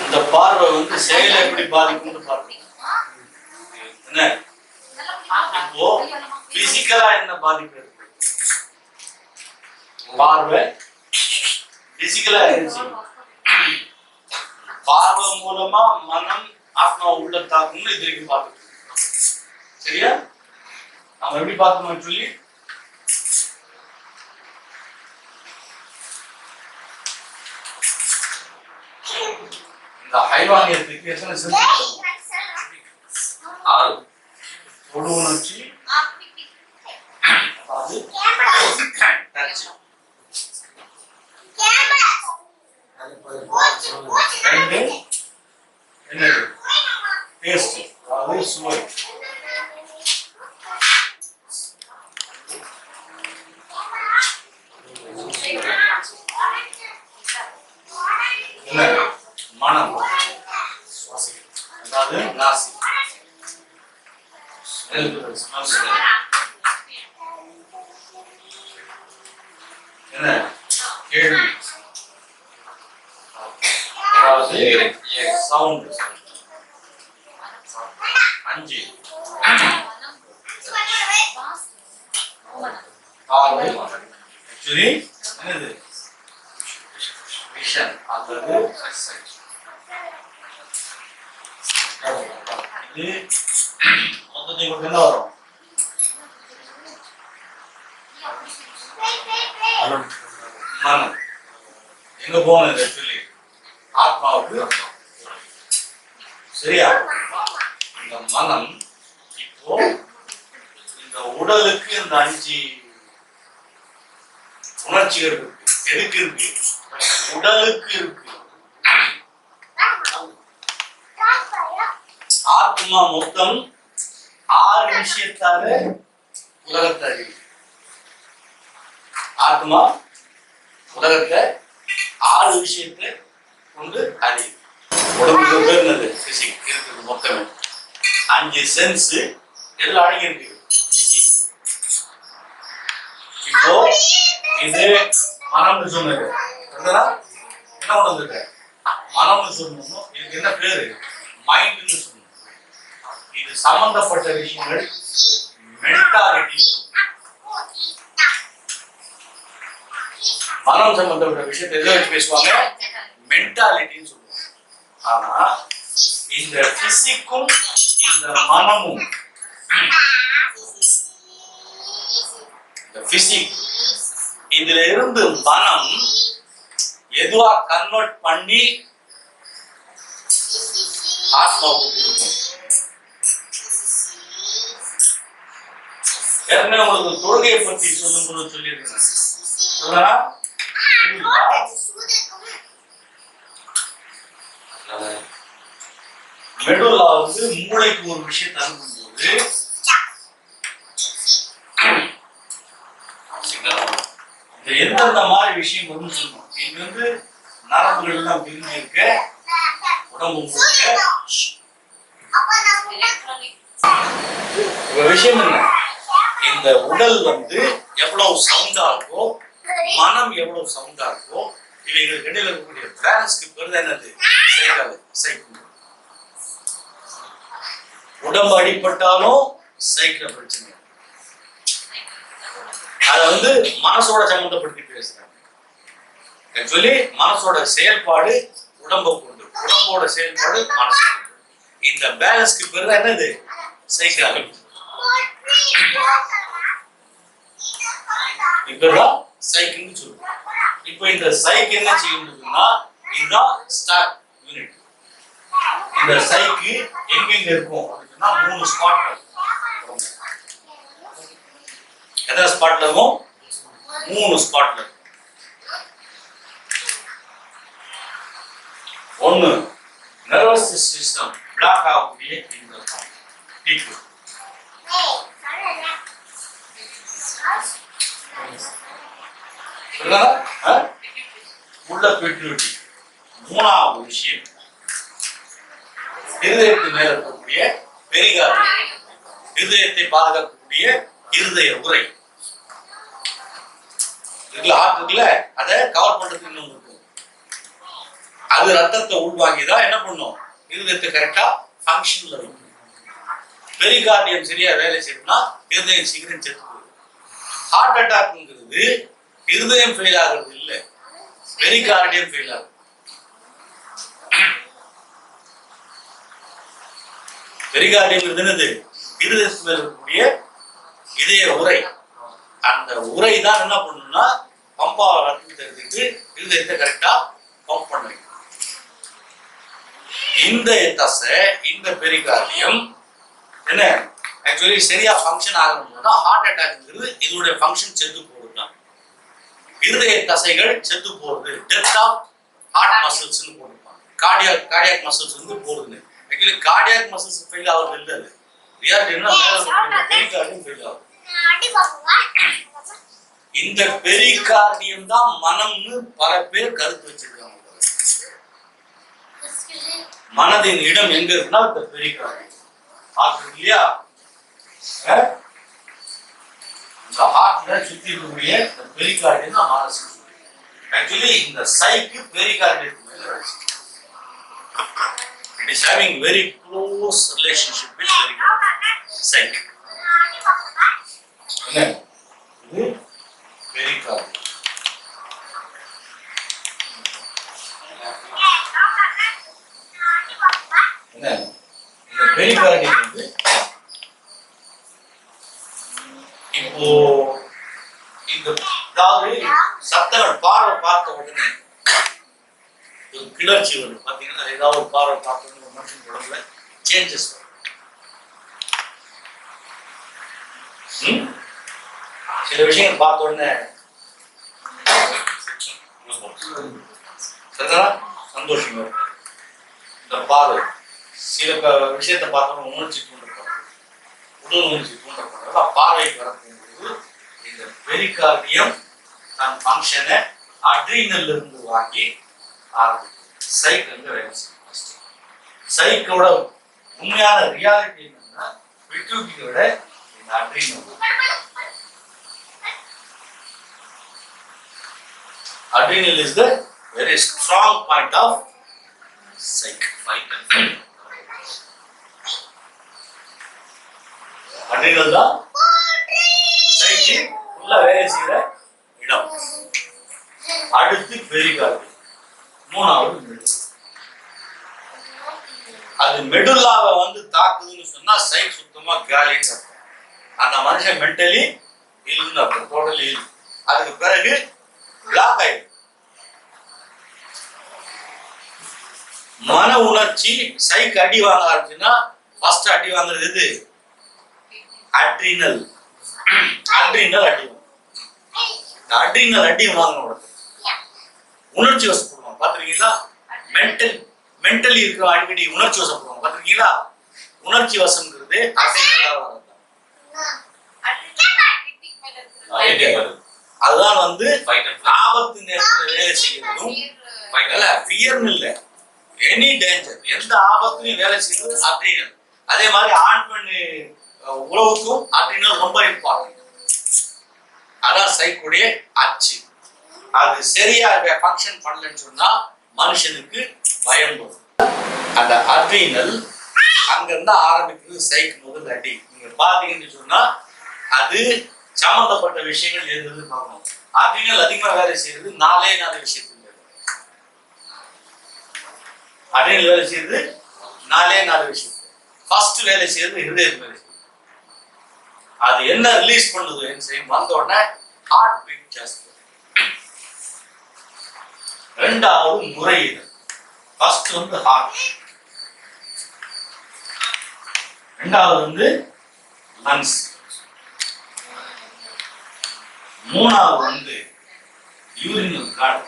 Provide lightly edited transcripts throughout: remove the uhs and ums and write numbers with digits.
அந்த பார்வை வந்து செயலை எப்படி பாதிக்கும்னு பார்க்கணும். என்ன இப்போ பிசிக்கலா என்ன பாதிப்பு இருக்கு? பார்வை பிசிக்கலா இருந்துச்சு. பார்வை மூலமா மனம் ஆத்மா உள்ள தாக்கும்னு இது வரைக்கும் பார்த்துட்டு. சரியா? நம்ம எப்படி பார்த்தோம் சொல்லி இந்த ஹைவானியத்துக்கு எத்தனை சென்ஸ்? 6. தொடு உணர்ச்சி, அது டச், 2 என்னது டேஸ்ட், அது சுவை, 4 மனம், அதாவது நாசி, என்ன கேள்வி, அதாவது சவுண்ட், 5 ஆக்சுவலி என்னது விஷன், அதாவது இது மொத்தத்துக்கு என்ன வரும்? மனம் எங்க போனது? சொல்லி ஆத்மாவுக்கு. சரியா? இந்த மனம் இப்போ இந்த உடலுக்கு இந்த 5 உணர்ச்சிகள் இருக்கு. எதுக்கு இருக்கு? உடலுக்கு இருக்கு. ஆத்மா மொத்தம் 6 விஷயத்தால உலகத்தை அறிவு. ஆத்மா உலகத்தை 6 விஷயத்தை கொண்டு அறிவு. உடம்புக்கு பேர் என்னது? பிசிக் இருக்குது. மொத்தமே 5 சென்ஸ் எதுல அடங்கி இருக்கு? இப்போ இது மனம்னு சொன்னது என்ன உணர்ந்துட்ட? மனம்னு சொல்லணும். இதுக்கு என்ன பேரு? மைண்ட்னு சொல்லணும். இது சம்பந்தப்பட்ட விஷயங்கள் மென்டாலிட்டி. மனம் சம்பந்தப்பட்ட விஷயத்தை எதை வச்சு பேசுவாங்க? மென்டாலிட்டின்னு சொல்லுவாங்க. ஆனா இந்த பிசிக்கும் இந்த மனமும், இந்த பிசிக் இதுல இருந்து மனம் எதுவா கன்வெர்ட் பண்ணி ஆத்மாவுக்கு கொடுக்கும். ஏற்கனவே உங்களுக்கு தொழுகையை பற்றி சொல்லும்போது சொல்லியிருக்கேன். மெடுலா வந்து மூளைக்கு ஒரு விஷயத்தை அனுப்பும்போது எந்தெந்த மாதிரி விஷயம் வரும்னு சொல்லணும். இது வந்து நரம்புகள் எல்லாம் பிரிஞ்சு இருக்க, உடம்பு முழுக்க. விஷயம் என்ன? இந்த உடல் வந்து எவ்வளவு சவுண்டா இருக்கோ, மனம் எவ்வளவு சவுண்டா இருக்கோ, இவைகளுக்கு இடையில இருக்கக்கூடிய பேலன்ஸ்க்கு பேர் என்னது? சைக்கிள். உடம்பு அடிப்பட்டாலும் சைக்கிள் பிரச்சனை. அத வந்து மனசோட சம்பந்தப்படுத்தி பேசுறாங்க. ஆக்சுவலி மனசோட செயல்பாடு உடம்பை கொண்டு, உடம்போட செயல்பாடு மனசு கொண்டு. இந்த பேலன்ஸ்க்கு பேர் என்னது? சைக்கிள். இப்பதான் சைக்கிள்னு சொல்லுவோம். இப்போ இந்த சைக்கிள் என்ன செய்யணும்னா, இதுதான் ஸ்டார்ட் யூனிட். இந்த சைக்கிள் எங்கெங்க இருக்கும் அப்படின்னா 3 ஸ்பாட்ல இருக்கும். எத்தனை ஸ்பாட்ல இருக்கும்? 3 ஸ்பாட்ல. ஒன்னு நர்வஸ் சிஸ்டம் பிளாக் ஆகக்கூடிய இந்த டிப்பு. உள்ள பெட்ரியூட்டி. 3வது விஷயம் இருதயத்துக்கு மேல இருக்கக்கூடிய பெரிகார்டி, இருதயத்தை பாதுகாக்கக்கூடிய இருதய உறை இருக்குல்ல, ஹார்ட் இருக்குல்ல, அதை கவர் பண்றதுக்கு இன்னும் இருக்கு. அது ரத்தத்தை உள்வாங்கிதான் என்ன பண்ணும், இருதயத்தை கரெக்டா ஃபங்க்ஷன்ல இருக்கும். பெரிகார்டியம் சரியா வேலை செய்யணும்னா இருதயம் சீக்கிரம் செத்து போகுது. ஹார்ட் அட்டாக்ங்கிறது இருதயம் ஃபெயில் ஆகுறது இல்ல, பெரிகார்டியம் ஃபெயில் ஆகுது. பெரிகார்டியம் என்னது, இருதயத்தில் இருக்கக்கூடிய இதய உரை. அந்த உரை தான் என்ன பண்ணணும்னா பம்பா ரத்தத்தை எடுத்துட்டு இருதயத்தை கரெக்டா பம்ப் பண்ண வைக்கும். இந்த தசை, இந்த பெரிகார்டியம் என்ன ஆக்சுவலி சரியா ஃபங்க்ஷன் ஆகணும்னா ஹார்ட் அட்டாக்ங்கிறது இதோட ஃபங்க்ஷன் செத்து போகுதுதான். இருதய தசைகள் செத்து போறது, டெத் ஆஃப் ஹார்ட் மசில்ஸ்னு போட்டுருப்பாங்க. கார்டியாக் மசில்ஸ் வந்து போடுதுன்னு. ஆக்சுவலி கார்டியாக் மசில்ஸ் ஃபெயில் ஆகுறது இல்லை, அது ரியாலிட்டினா பெரிகார்டியம் ஃபெயில் ஆகுது. இந்த பெரிகார்டியம் தான் மனம்னு பல பேர் கருத்து வச்சிருக்காங்க. மனதின் இடம் எங்க இருக்குன்னா இந்த பெரிகார்டியம். இல்லையா, இந்த ஹார்ட்ல சுத்தி இருக்கக்கூடிய இந்த பெரிகார்டியம் தான் மனசு. ஆக்சுவலி இந்த சைக்கு பெரிகார்டியத்துக்கு மேல it is having very close relationship with pericardium. Psyche. இது பெரிகார்டியம். என்ன இந்த பெரிகார்டியம் வந்து இப்போ இந்த அதாவது சத்தங்கள் பார்வை பார்த்த உடனே ஒரு கிளர்ச்சி வரும். பாத்தீங்கன்னா ஏதாவது ஒரு பார்வை பார்த்த உடனே ஒரு மனுஷன் உடம்புல சேஞ்சஸ் வரும். சில விஷயங்கள் பார்த்த உடனே சந்தோஷம் வரும். இந்த பார்வை சில விஷயத்தை பார்த்தோம்னா உணர்ச்சி தூண்டப்படும், உடல் உணர்ச்சி தூண்டப்படும். பார்வைக்கு வரப்போகும்போது இந்த பெரிகார்டியம் தன் ஃபங்க்ஷனை அட்ரீனல்ல இருந்து வாங்கி ஆரம்பிக்கும். சைக் வந்து வேலை செய்யும். சைக்கோட உண்மையான ரியாலிட்டி என்னன்னா பிட்யூட்டரியோட இந்த adrenal. Adrenal is the very strong point of psych. Fight and flight. Adrenal தான் psyche உள்ள வேலை செய்யற இடம். அடுத்து பெரிகார்டியம், மூணாவது மெடுல்லா. அது மெடுல்லாவை வந்து தாக்குதுன்னு சொன்னா சைக் சுத்தமா காலின்னு அர்த்தம். அந்த மனுஷன் மென்டலி இல்லைன்னு அர்த்தம், டோட்டலி இல்லை. அதுக்கு பிறகு பிளாக் ஆயிடும். மன உணர்ச்சி சைக் அடி வாங்க ஆரம்பிச்சுன்னா ஃபர்ஸ்ட் அடி வாங்குறது எது? அட்ரினல். அட்ரினல் அடி வாங்க. அட்ரினல் அடி வாங்கின உணர்ச்சி வசப்படுவாங்க. பாத்துருக்கீங்களா? மென்டலி இருக்கிற அடிக்கடி உணர்ச்சி வசப்படுவாங்க. பாத்துருக்கீங்களா? உணர்ச்சி வசம்ங்கிறது அட்ரினல் வரது. அதுதான் வந்து ஆபத்து நேரத்தில் வேலை செய்யறதும் ஃபியர்னு இல்லை, எனி டேஞ்சர், எந்த ஆபத்துலையும் வேலை செய்யறது அட்ரினல். அதே மாதிரி ஆண் பெண் உறவுக்கும் அட்ரினல் ரொம்ப இம்பார்ட்டன்ட். அதான் சைக்குடைய அச்சு. அது சரியா ஃபங்க்ஷன் பண்ணலன்னு சொன்னா மனுஷனுக்கு பயம் வரும். அந்த அட்ரினல் அங்கிருந்து ஆரம்பிக்கிறது சைக் முதல் அடி. நீங்க பாத்தீங்கன்னு சொன்னா அது சம்பந்தப்பட்ட விஷயங்கள் எது பார்க்கணும். அட்ரினல் அதிகமா வேலை செய்யறது நாலே விஷயத்துக்கு. அட்ரினல் வேலை செய்யறது நாலே விஷயம். ஃபர்ஸ்ட் வேலை செய்யறது ஹிருதயம் வேலை செய்யுது. அது என்ன ரிலீஸ் பண்ணுது செய்யும் வந்த உடனே ஹார்ட் பீட் ஜாஸ்தி. ரெண்டாவது நுரையீரல். ஃபர்ஸ்ட் வந்து ஹார்ட், ரெண்டாவது வந்து லங்ஸ், மூணாவது வந்து யூரினல் கார்டு.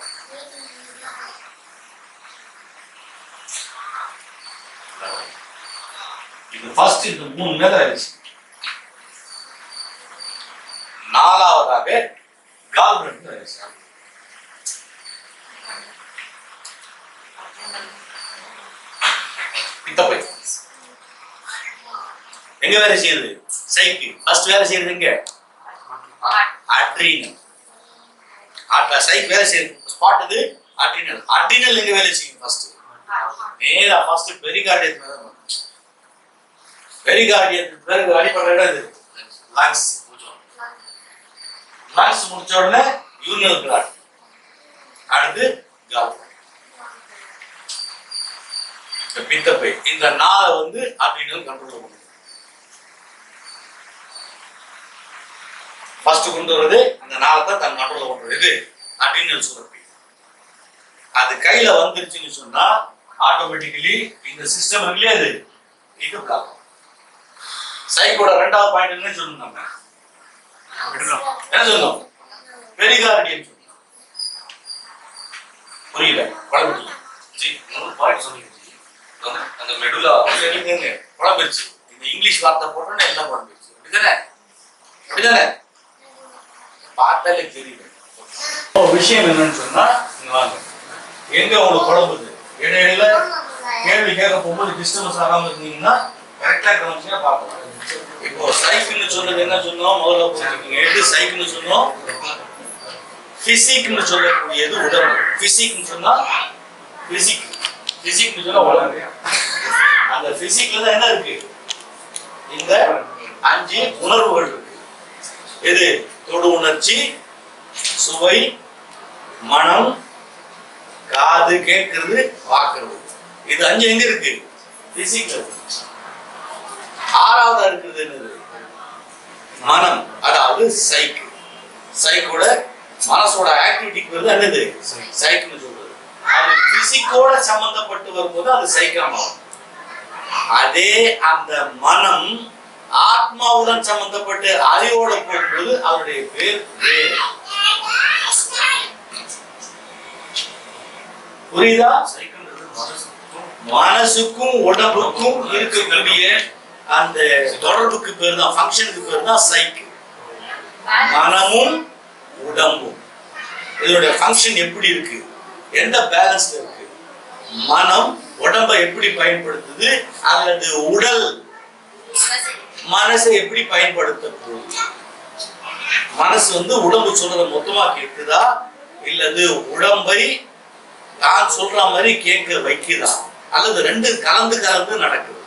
இது ஃபர்ஸ்ட் இந்த மூணு மேல இருந்துச்சு. நாலாவதாக கால் பிளட் பித்தப்பை எங்க வேலை செய்யுது? சைக்கு ஃபர்ஸ்ட் வேலை செய்யுது எங்க? அட்ரினல். சைக் வேலை செய்யுது ஸ்பாட் இது அட்ரினல். அட்ரினல் எங்க வேலை செய்யும்? ஃபர்ஸ்ட் நேரா ஃபர்ஸ்ட் பெரிகார்டியத்துக்கு மேல வரும். பெரிகார்டியத்துக்கு பிறகு அடிப்படை இடம் இது லங்ஸ். லங்ஸ் முடிச்ச உடனே யூரினல் பிளாட், அடுத்து கால் பித்தப்பை. இந்த நாளை வந்து அட்ரினல் கண்ட்ரோல் பண்ணும். ஃபர்ஸ்ட் கொண்டு வருது இந்த நாளை தான் தன் கண்ட்ரோல் பண்றது. இது அட்ரினல் சுரப்பி. அது கையில வந்துருச்சுன்னு சொன்னா ஆட்டோமேட்டிக்கலி இந்த சிஸ்டம் இருக்குல்லையா இது பிளாக். சைக்கோட ரெண்டாவது பாயிண்ட் என்ன சொல்லணும்? நம்ம என்ன சொல்லணும்? பெரிகார்டியம் சொல்லணும். புரியல? குழம்பு பாயிண்ட் சொன்னீங்க. அந்த மெடுலா குழம்பிருச்சு. இந்த இங்கிலீஷ் வார்த்தை போட்டோன்னா எல்லாம் குழம்பிருச்சு. அப்படிதானே? அப்படிதானே? பார்த்தாலே தெரியல. விஷயம் என்னன்னு சொன்னா வாங்க, எங்க உங்களுக்கு குழம்புது இடையில கேள்வி கேட்க போகும்போது டிஸ்டர்பன்ஸ் ஆகாம இருந்தீங்கன்னா கரெக்டா கவனிச்சா பார்க்கலாம். இப்போ சைக்கிள்னு சொன்னது என்ன சொன்னோம்? முதல்ல புரிஞ்சுக்கோங்க. எது சைக்கிள்னு சொன்னோம்? பிசிக்னு சொல்லக்கூடியது உடம்பு. பிசிக்னு சொன்னா பிசிக்னு சொன்னா உடம்பு. அந்த பிசிக்ல தான் என்ன இருக்கு? இந்த 5 உணர்வுகள் இருக்கு. எது? தொடு உணர்ச்சி, சுவை, மனம், காது கேட்கிறது, பார்க்கிறது. இது 5 எங்க இருக்கு? பிசிக்ல இருக்கு. ஆறாவதா இருக்குது என்னது? மனம், அதாவது சைக்கு. சைக்கோட மனசோட ஆக்டிவிட்டிக்கு வருது என்னது? சைக்குன்னு சொல்றது. அது பிசிக்கோட சம்பந்தப்பட்டு வரும்போது அது சைக்கா மாறும். அதே அந்த மனம் ஆத்மாவுடன் சம்பந்தப்பட்டு அறிவோட போகும்போது அவருடைய பேர் வேறு. புரியுதா? மனசுக்கும் உடம்புக்கும் இருக்கக்கூடிய அந்த தொடர்புக்கு பேர் தான், ஃபங்க்ஷனுக்கு பேர் தான் சைக்கு. மனமும் உடம்பும் இதனுடைய ஃபங்க்ஷன் எப்படி இருக்கு? எந்த பேலன்ஸ்ல இருக்கு? மனம் உடம்பை எப்படி பயன்படுத்துது, அல்லது உடல் மனசை எப்படி பயன்படுத்த போகுது? மனசு வந்து உடம்பு சொல்றத மொத்தமா கேட்குதா, இல்லது உடம்பை தான் சொல்ற மாதிரி கேட்க வைக்குதா, அல்லது ரெண்டு கலந்து கலந்து நடக்குது?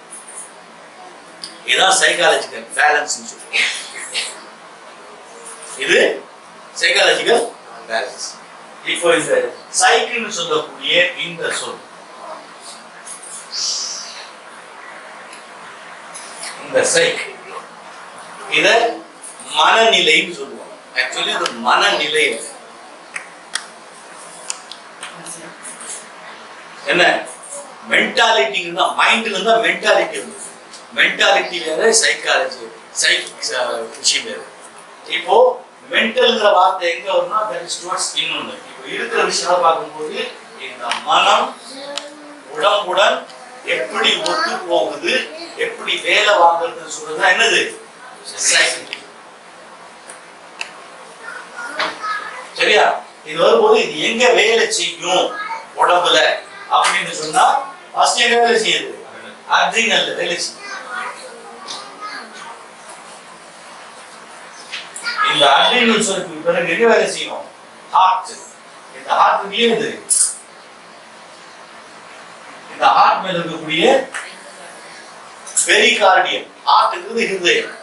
இதுதான் சைக்காலஜிக்கல் பேலன்ஸ் சொல்லுவோம். இது சைக்காலஜிக்கல் பேலன்ஸ். இப்போ இந்த சைக்கிள்னு சொல்லக்கூடிய இந்த சொல், இந்த சைக்கிள் இத மனநிலைன்னு சொல்லுவோம். ஆக்சுவலி இது மனநிலை என்ன? மென்டாலிட்டி தான். மைண்ட்ல இருந்தா மென்டாலிட்டி இருக்கு. மென்டாலிட்டி வேற, சைக்காலஜி விஷயம் வேற. இப்போ மென்டல்ங்கிற வார்த்தை எங்க வரும்னா தட் இஸ் டுவர்ட்ஸ் இன்னொன்னு. இப்போ இருக்கிற விஷயத்தை பார்க்கும்போது இந்த மனம் உடம்புடன் எப்படி ஒத்து போகுது, எப்படி வேலை வாங்குறதுன்னு சொல்றது என்னது? சைக்கிள். சரியா? இது வரும்போது இது எங்க வேலை செய்யும் உடம்புல அப்படின்னு சொன்னா ஃபர்ஸ்ட் எங்க வேலை செய்யுது? அட்ரினல்ல வேலை செய்யும். இந்த அட்ரினல் சுரப்பி பிறகு எங்க வேலை செய்யும்? ஹார்ட். இந்த ஹார்ட் இது இந்த ஹார்ட் மேல இருக்கக்கூடிய பெரிகார்டியம். ஹார்ட் இருக்குது ஹிருதயம்.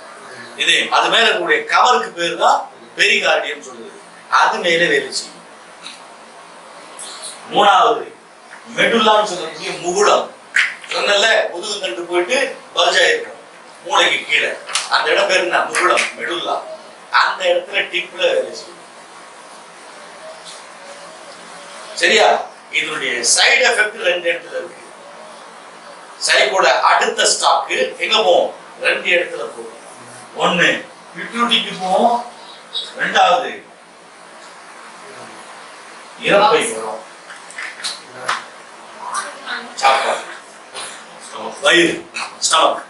இது அது மேல இருக்கக்கூடிய கவருக்கு பேர் தான் பெரிகார்டியம் சொல்லுது. அது மேல வேலை செய்யும். மூணாவது மெடுல்லான்னு சொல்லக்கூடிய முகுடம். சொன்னல முதுகு தண்டு போயிட்டு பல்ஜா இருக்கும் மூளைக்கு கீழே. அந்த இடம் பேர் என்ன? முகுடம், மெடுல்லா. அந்த இடத்துல டிப்ல வேலை செய்யும். சரியா? இதனுடைய சைடு எஃபெக்ட் ரெண்டு இடத்துல இருக்கு. சைக்கோட அடுத்த ஸ்டாக்கு எங்க போகும்? ரெண்டு இடத்துல போகும். ஒன்னு பிட்யூட்டிக்கு போகும், ரெண்டாவது இறப்பை வரும். சாப்பாடு, வயிறு, ஸ்டமக்,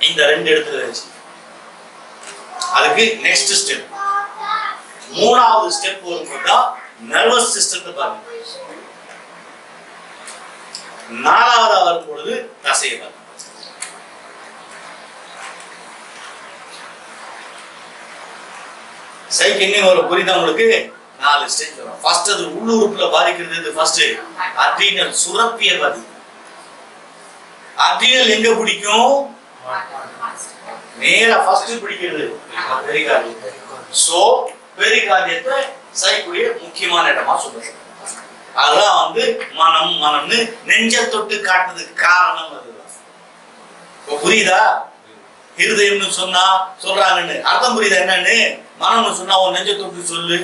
இந்த ரெண்டு இடத்துல வச்சு அதுக்கு நெக்ஸ்ட் ஸ்டெப். மூணாவது ஸ்டெப் வரும்போது நர்வஸ் சிஸ்டத்தை பாருங்க. நாலாவதா வரும்பொழுது தசையை பாருங்க. சைக்கு இன்னும் ஒரு புரியுதா உங்களுக்கு? 4 ஸ்டேஜ் வரும். ஃபர்ஸ்ட் அது உள்ளுறுப்புல பாதிக்கிறது. ஃபர்ஸ்ட் அட்ரினல் சுரப்பியை பாதிக்கும். அட்ரினல் எங்க பிடிக்கும்? நேரா ஃபர்ஸ்ட் பிடிக்கிறது பெரிகார்டியம். சோ பெரிகார்டியத்தை சைக்குடைய முக்கியமான இடமா சொல்றாங்க. அதான் வந்து மனம்னு நெஞ்ச தொட்டு காட்டுறதுக்கு காரணம் அதுதான். புரியுதா? இருதயம்னு சொன்னா சொல்றாங்கன்னு அர்த்தம் புரியுதா என்னன்னு? மனம்னு சொன்னா உன் நெஞ்ச தொட்டு சொல்லு.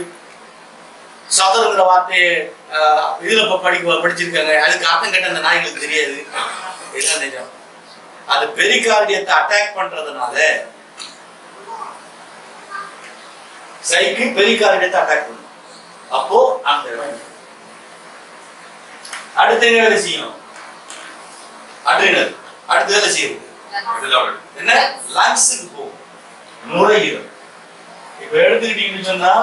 சதருங்கிற வார்த்தையை இதுல படிச்சிருக்காங்க. அதுக்கு அர்த்தம் கேட்ட அந்த நாய்களுக்கு தெரியாது. இதுதான் நெஞ்சம். அது பெரிகார்டியத்தை அட்டாக் பண்றதுனால சைக்கு பெரிகார்டியத்தை அட்டாக் பண்ணும். அப்போ அந்த இடம் அடுத்து என்ன வேலை செய்யும்? அட்ரினல் அடுத்து வேலை செய்யும் என்ன? லங்ஸுக்கு போகும், நுரையீரல். இப்ப எடுத்துக்கிட்டீங்கன்னு சொன்னா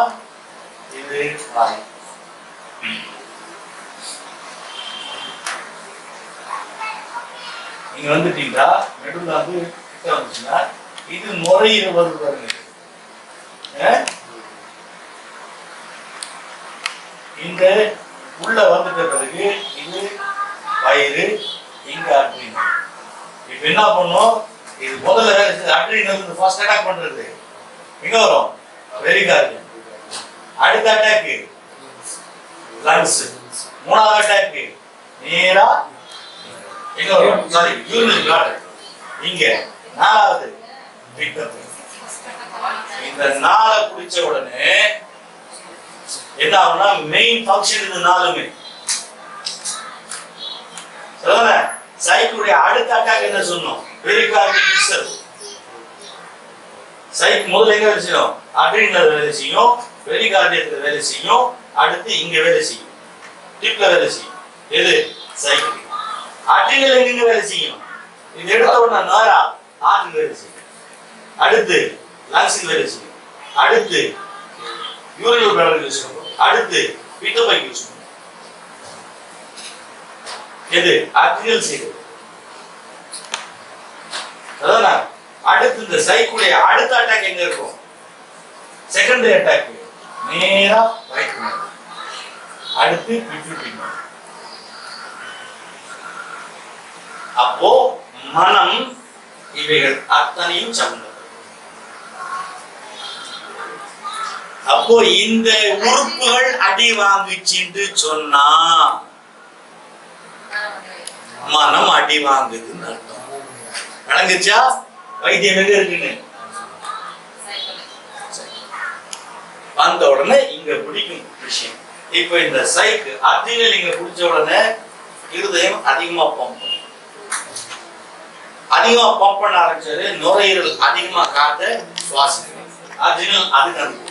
இது வாய், நீங்க வந்துட்டீங்களா நடுவில் வந்து கிட்ட வந்துச்சுன்னா இது நுரையீரல் வருது பாருங்க. இந்த உள்ள வந்துட்ட பிறகு இது வயிறு, இங்க அட்ரினல். இப்ப என்ன பண்ணும்? இது முதல்ல அட்ரினல் ஃபர்ஸ்ட் அட்டாக் பண்றது எங்க வரும்? பெரிகார்டியம். அடுத்த அட்டாக் லங்ஸ். மூணாவது அட்டாக் நேரா எங்க வரும்? Sorry urinary bladder. இங்க நாலாவது பித்தம். இந்த 4 குடிச்ச உடனே என்ன ஆகும்னா மெயின் ஃபங்க்ஷன் இது 4மே. சரிதானே? சைக்குடைய அடுத்த அட்டாக் என்ன சொன்னோம்? Pericardium itself. சைக் முதல்ல எங்க வேலை செய்யும்? அட்ரினல் வேலை செய்யும், பெரிகார்டியத்துல வேலை செய்யும், அடுத்து இங்க வேலை செய்யும், டிப்ல வேலை செய்யும். எது? சைக்கு. அட்ரினல் எங்க வேலை செய்யும்? இது எடுத்த உடனே நேரா ஹார்ட்ல வேலை செய்யும், அடுத்து லங்ஸ்ல வேலை செய்யும், அடுத்து யூரினரி பிளாடர் யூஸ் பண்ணும், அடுத்து பித்தப்பைக்கு யூஸ் பண்ணும். எது? அட்ரினல் செய்யுது. அதான் அடுத்து இந்த சைக்குடைய அடுத்த அட்டாக் எங்க இருக்கும்? செகண்டரி அட்டாக் நேரா வயிற்று, அடுத்து பிட்யூட்டரி. அப்போ மனம் இவைகள் அத்தனையும் சம்பந்தம். அப்போ இந்த உறுப்புகள் அடி வாங்குச்சுன்னு சொன்னா மனம் அடி வாங்குதுன்னு அர்த்தம். நடந்துச்சா? வைத்தியம் எங்க இருக்குன்னு வந்த உடனே இங்க பிடிக்கும் விஷயம். இப்ப இந்த சைக்கு அட்ரினல் இங்க பிடிச்ச உடனே இருதயம் அதிகமா பம்ப் பண்ண ஆரம்பிச்சாரு. நுரையீரல் அதிகமா காத்த சுவாசிக்கணும். அட்ரினல் அதுக்கு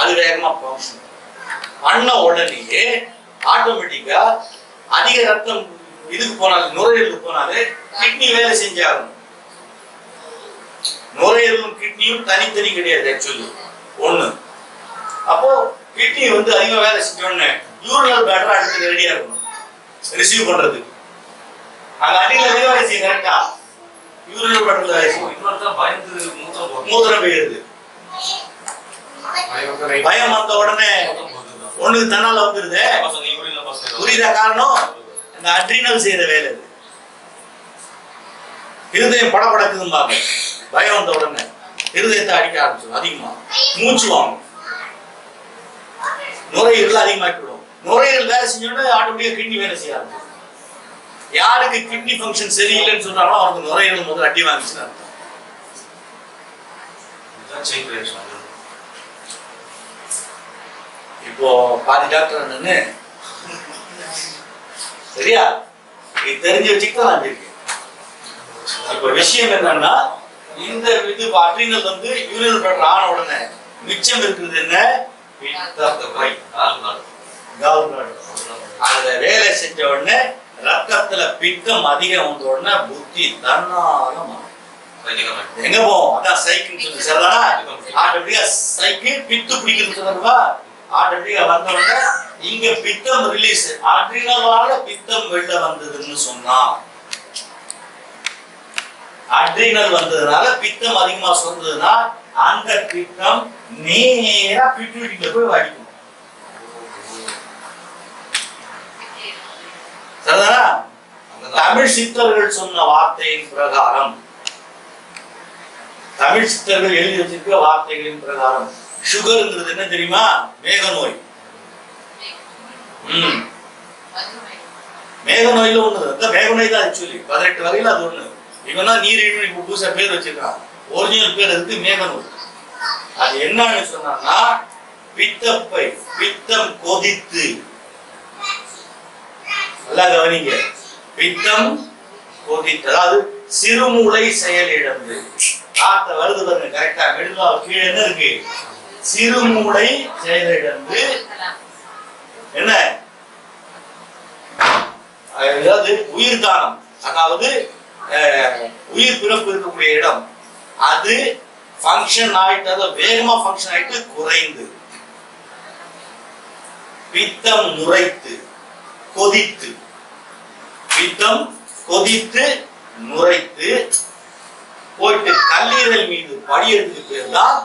அது வேகமா பம்ப் பண்ண உடனேயே ஆட்டோமேட்டிக்கா அதிக ரத்தம் இதுக்கு போனாலும் நுரையீரலுக்கு போனாலே கிட்னி வேலை செஞ்சாகணும். நுரையீரலும் கிட்னியும் தனித்தனி கிடையாது ஆக்சுவலி ஒண்ணு. அப்போ கிட்னி வந்து அதிகமா வேலை செஞ்சோடனே யூரினல் பிளாடர் அடுத்து ரெடியா இருக்கணும் ரிசீவ் பண்றதுக்கு. அங்க அடியில வேலை செய்யும் கரெக்டா யூரினல் பிளாடர்ல வேலை செய்யும். மூத்திரம் பெய்யுது. பயம் வந்த உடனே ஒண்ணுக்கு தன்னால வந்துருது. புரியுதா? காரணம் இந்த அட்ரினல் செய்யற வேலை. இருதயம் படபடக்குதும்பாங்க. பயம் வந்த உடனே இருதயத்தை அடிக்க ஆரம்பிச்சிடும், அதிகமா மூச்சு வாங்கும், நுரையீரல் அதிகமாக்கிடும். நுரையீரல் வேலை செஞ்சோட ஆட்டோமேட்டிக்கா கிட்னி வேலை செய்ய ஆரம்பிச்சிடும். யாருக்கு கிட்னி ஃபங்க்ஷன் சரியில்லைன்னு சொன்னாலும் அவருக்கு நுரையீரல் முதல்ல அடி வாங்கிச்சுன்னு அர்த்தம். இப்போ பாதி டாக்டர் என்னன்னு சரியா இது தெரிஞ்சு வச்சுக்கிட்டு நான் இருக்கேன். இப்ப விஷயம் என்னன்னா இந்த இது அட்ரினல் வந்து யூரினல் பிளாடர் ஆன உடனே மிச்சம் இருக்குது என்ன? பித்தப்பை, கால் பிளாடர். அதுல வேலை செஞ்ச உடனே ரத்தத்துல பித்தம் அதிகம் வந்த உடனே புத்தி தன்னால எங்க போவோம்? அதான் சைக்கிள் சொல்லி சரிதானா? ஆட்டோமேட்டிக்கா சைக்கிள் பித்து பிடிக்கிறது சொல்லுவா. ஆட்டோமேட்டிக்கா வந்த உடனே இங்க பித்தம் ரிலீஸ். அட்ரினலால பித்தம் வெளில வந்ததுன்னு சொன்னா அட்ரினல் வந்ததுனால பித்தம் அதிகமா சொன்னதுன்னா அந்த பித்தம் நேரா பிட்யூட்டரியில போய் அடிக்கும். சரிதானா? தமிழ் சித்தர்கள் சொன்ன வார்த்தையின் பிரகாரம், தமிழ் சித்தர்கள் எழுதி வச்சிருக்க வார்த்தைகளின் பிரகாரம் சுகர்ங்கிறது என்ன தெரியுமா? மேக நோய். மேக நோயில ஒண்ணு மேக நோய் தான் ஆக்சுவலி 18 வகையில அது ஒண்ணு. இவனா நீரிழிவு இப்ப புதுசா பேர் வச்சிருக்கான். ஒரிஜினல் பேர் அதுக்கு மேக நோய். அது என்னன்னு சொன்னா பித்தப்பை, பித்தம் கொதித்து, நல்லா கவனிங்க, பித்தம் கொதித்து, அதாவது சிறுமூளை செயலிழந்து. வார்த்தை வருது பாருங்க கரெக்டா, மெடுலா கீழே என்ன இருக்கு? சிறுமூளை செயலிழந்து என்ன, அதாவது உயிர் தானம், அதாவது உயிர் பிறப்பு இருக்கக்கூடிய இடம், அது ஃபங்க்ஷன் ஆயிட்டு, அதாவது வேகமா ஃபங்க்ஷன் ஆயிட்டு குறைந்து, பித்தம் நுரைத்து கொதித்து, பித்தம் கொதித்து நுரைத்து போயிட்டு கல்லீரல் மீது படியறதுக்கு பேர் தான்,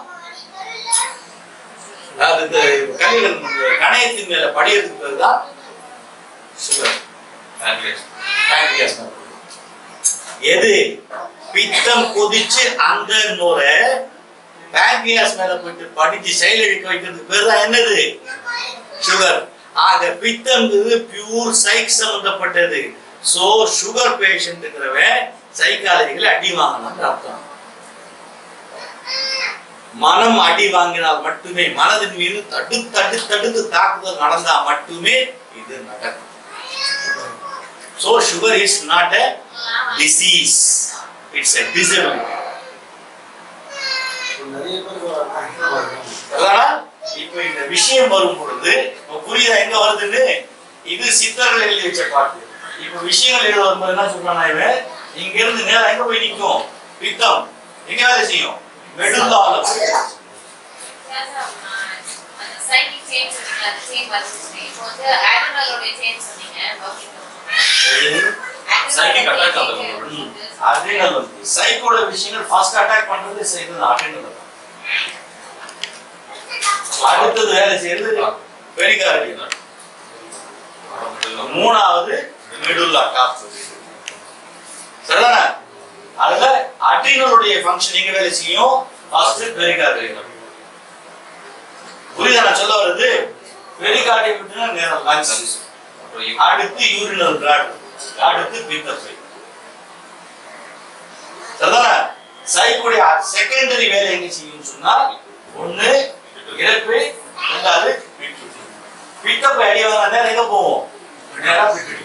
அது கல்லீரல் கணையத்தின் மேல படியறதுக்கு பேர் தான் சுகர். எது பித்தம் கொதிச்சு அந்த நுரை பேங்க்ரியாஸ் மேல போயிட்டு படிச்சு செயலிழக்க வைக்கிறதுக்கு பேர் தான் என்னது? சுகர். ஆக பித்தம்ங்கிறது பியூர் சைக் சம்பந்தப்பட்டது. சோ சுகர் பேஷண்ட்ங்கிறவன் சைக்காலஜிக்கல அடி வாங்கணும்னு அர்த்தம். மனம் அடி வாங்கினால் மட்டுமே, மனதின் மீது தடுத்து தாக்குதல் நடந்தா மட்டுமே இது நடக்கும். So sugar is not a disease, it's a disability. இப்ப இந்த விஷயம் வரும் பொழுது புரியுதா எங்க வருதுன்னு? இது சித்தர்கள் எழுதி வச்ச பாட்டு. இப்ப விஷயங்கள் எழுத வரும்போது என்ன சொல்றானா, இவன் இங்க இருந்து நேரம் எங்க போய் நிற்கும்? பித்தம் எங்க வேலை செய்யும்? மெடுல்லால. சைக்கோட விஷயங்கள் ஃபர்ஸ்ட் அட்டாக் பண்றது அட்ரினல். அடுத்தது வேலை செய்யறது பெரிகார்டியம், மூணாவது மெடுல்லா டாப். சரிதானே? அதுல அட்ரினலுடைய ஃபங்க்ஷன் எங்க வேலை செய்யும்? First pericardium. புரியுதா நான் சொல்ல வருது? பெரிகார்டியம் விட்டுனா நேரம் லங்ஸ், அடுத்து யூரினல் பிளாடர், அடுத்து பித்தப்பை. சரிதானே? சைக்கோடைய செகண்டரி வேலை எங்க செய்யும் சொன்னா, ஒண்ணு இறப்பு, ரெண்டாவது பித்துப்பை. பித்தப்பை அடிவாங்க நேரம் எங்க போவோம்? நேரா பித்துப்பை.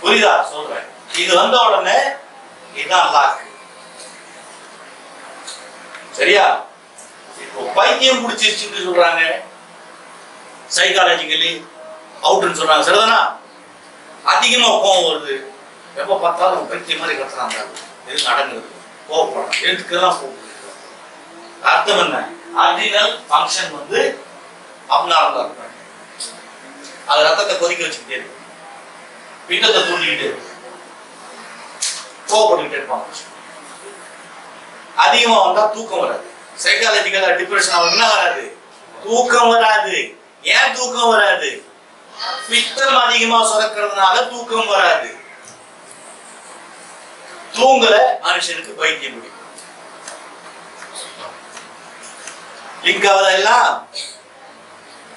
புரியுதா சொல்றேன்? இது வந்த உடனே இதான் லாக். சரியா? இப்போ பைத்தியம் பிடிச்சிருச்சுன்னு சொல்றாங்க சைக்காலஜிக்கலி அவுட்னு சொல்றாங்க. சரிதானா? அதிகமா கோவம் வருது, எப்ப பார்த்தாலும் பைத்தியம் மாதிரி கத்துறாங்க, எதுக்கு அடங்குது, கோவப்படும், எதுக்குதான் கோவம். அர்த்தம் என்ன? அட்ரினல் ஃபங்க்ஷன் வந்து அப்நார்மலா இருப்பாங்க. அது ரத்தத்தை கொதிக்க வச்சுக்கிட்டே இருக்கு, பித்தத்தை தூண்டிக்கிட்டே இருக்கு, கோவப்பட்டுக்கிட்டே இருப்பாங்க. அதிகமா வந்தா தூக்கம் வராது. சைக்காலஜிக்கலா டிப்ரெஷன் என்ன வராது? தூக்கம் வராது. ஏன் தூக்கம் வராது? பித்தம் அதிகமா சுரக்கிறதுனால தூக்கம் வராது. தூங்கல மனுஷனுக்கு பைத்தியம் பிடிக்கும். லிங்க் ஆகுதா? எல்லாம்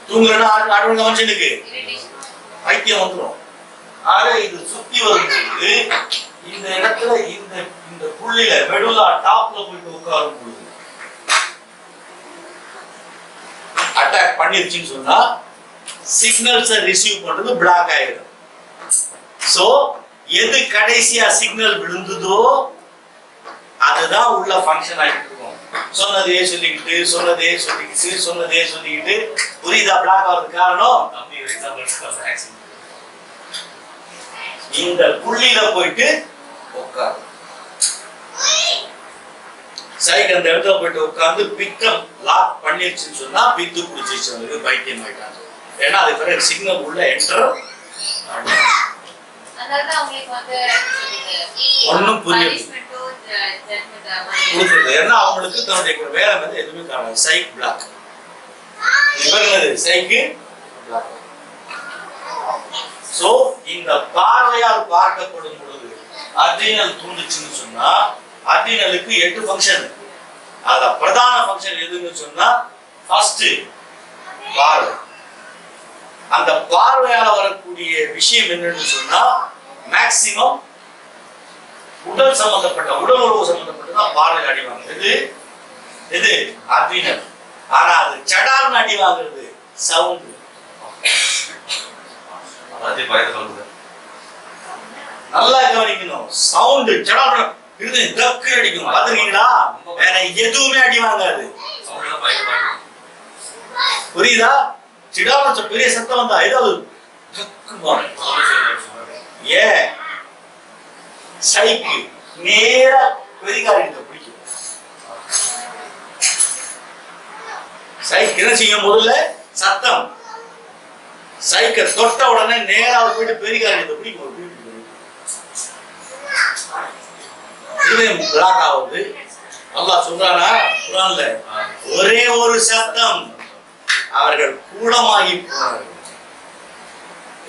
தூங்குறனா ஆட்டோமேட்டிக்கா மனுஷனுக்கு பைத்தியம் வந்துடும். ஆக இது சுத்தி வரும்போது இந்த இடத்துல இந்த புள்ளியில மெடுல்லா டாப்ல போயிட்டு உட்காரும் பொழுது அட்டாக் பண்ணிருச்சுன்னு சொன்னா சிக்னல்ஸை ரிசீவ் பண்றது பிளாக் ஆயிடும். சோ எது கடைசியா சிக்னல் விழுந்ததோ அதுதான் உள்ள ஃபங்க்ஷன் ஆகிட்டு இருக்கும். சொன்னதே சொல்லிக்கிட்டு புரியுதா? பிளாக் ஆகிறதுக்கு காரணம் இந்த புள்ளியில போயிட்டு உட்காரு. சைக்கு அந்த இடத்துல போயிட்டு உட்கார்ந்து பித்தம் லாக் பண்ணிருச்சுன்னு சொன்னா பித்து குடிச்சிச்சு, பைத்தியம் ஆயிட்டாங்க. ஏன்னா அது பிறகு சிக்னல் உள்ள என்டர் ஒன்னும் புரியுது. ஏன்னா அவங்களுக்கு தன்னுடைய வேலை வந்து எதுவுமே காணாது. சைக் பிளாக், சைக்கு பிளாக். சோ இந்த பார்வையால் பார்க்கப்படும் பொழுது அட்ரினல் தூண்டுச்சுன்னு சொன்னா அட்ரினலுக்கு 8 ஃபங்க்ஷன். அத பிரதான ஃபங்க்ஷன் எதுன்னு சொன்னா ஃபர்ஸ்ட் பார்வை. அந்த பார்வையால வரக்கூடிய விஷயம் என்னன்னு சொன்னா மேக்சிமம் உடல் சம்பந்தப்பட்ட உடல் உறவு சம்பந்தப்பட்டதான் பார்வையில் அடி வாங்குறது எது அட்ரினல். ஆனா அது சடார்னு அடி வாங்குறது சவுண்ட். நல்லா கவனிக்கணும். சவுண்ட் சடார்னு இது டக்கு அடிக்கும். பாத்துறீங்களா? வேற எதுவுமே அடி வாங்காது. புரியுதா? சிடாம பெரிய சத்தம் வந்தா ஏதாவது ஏ சைக்கு நேரா பெரிகாரிட்ட பிடிக்கும். சைக்கு என்ன செய்யும்? முதல்ல சத்தம். சைக்க தொட்ட உடனே நேரா போயிட்டு பெரிகாரிட்ட பிடிக்கும். பிளாக் ஆகுது. அல்லாஹ் சொல்றானா குர்ஆன்ல, ஒரே ஒரு சத்தம் அவர்கள் கூடமாகி போனார்கள்.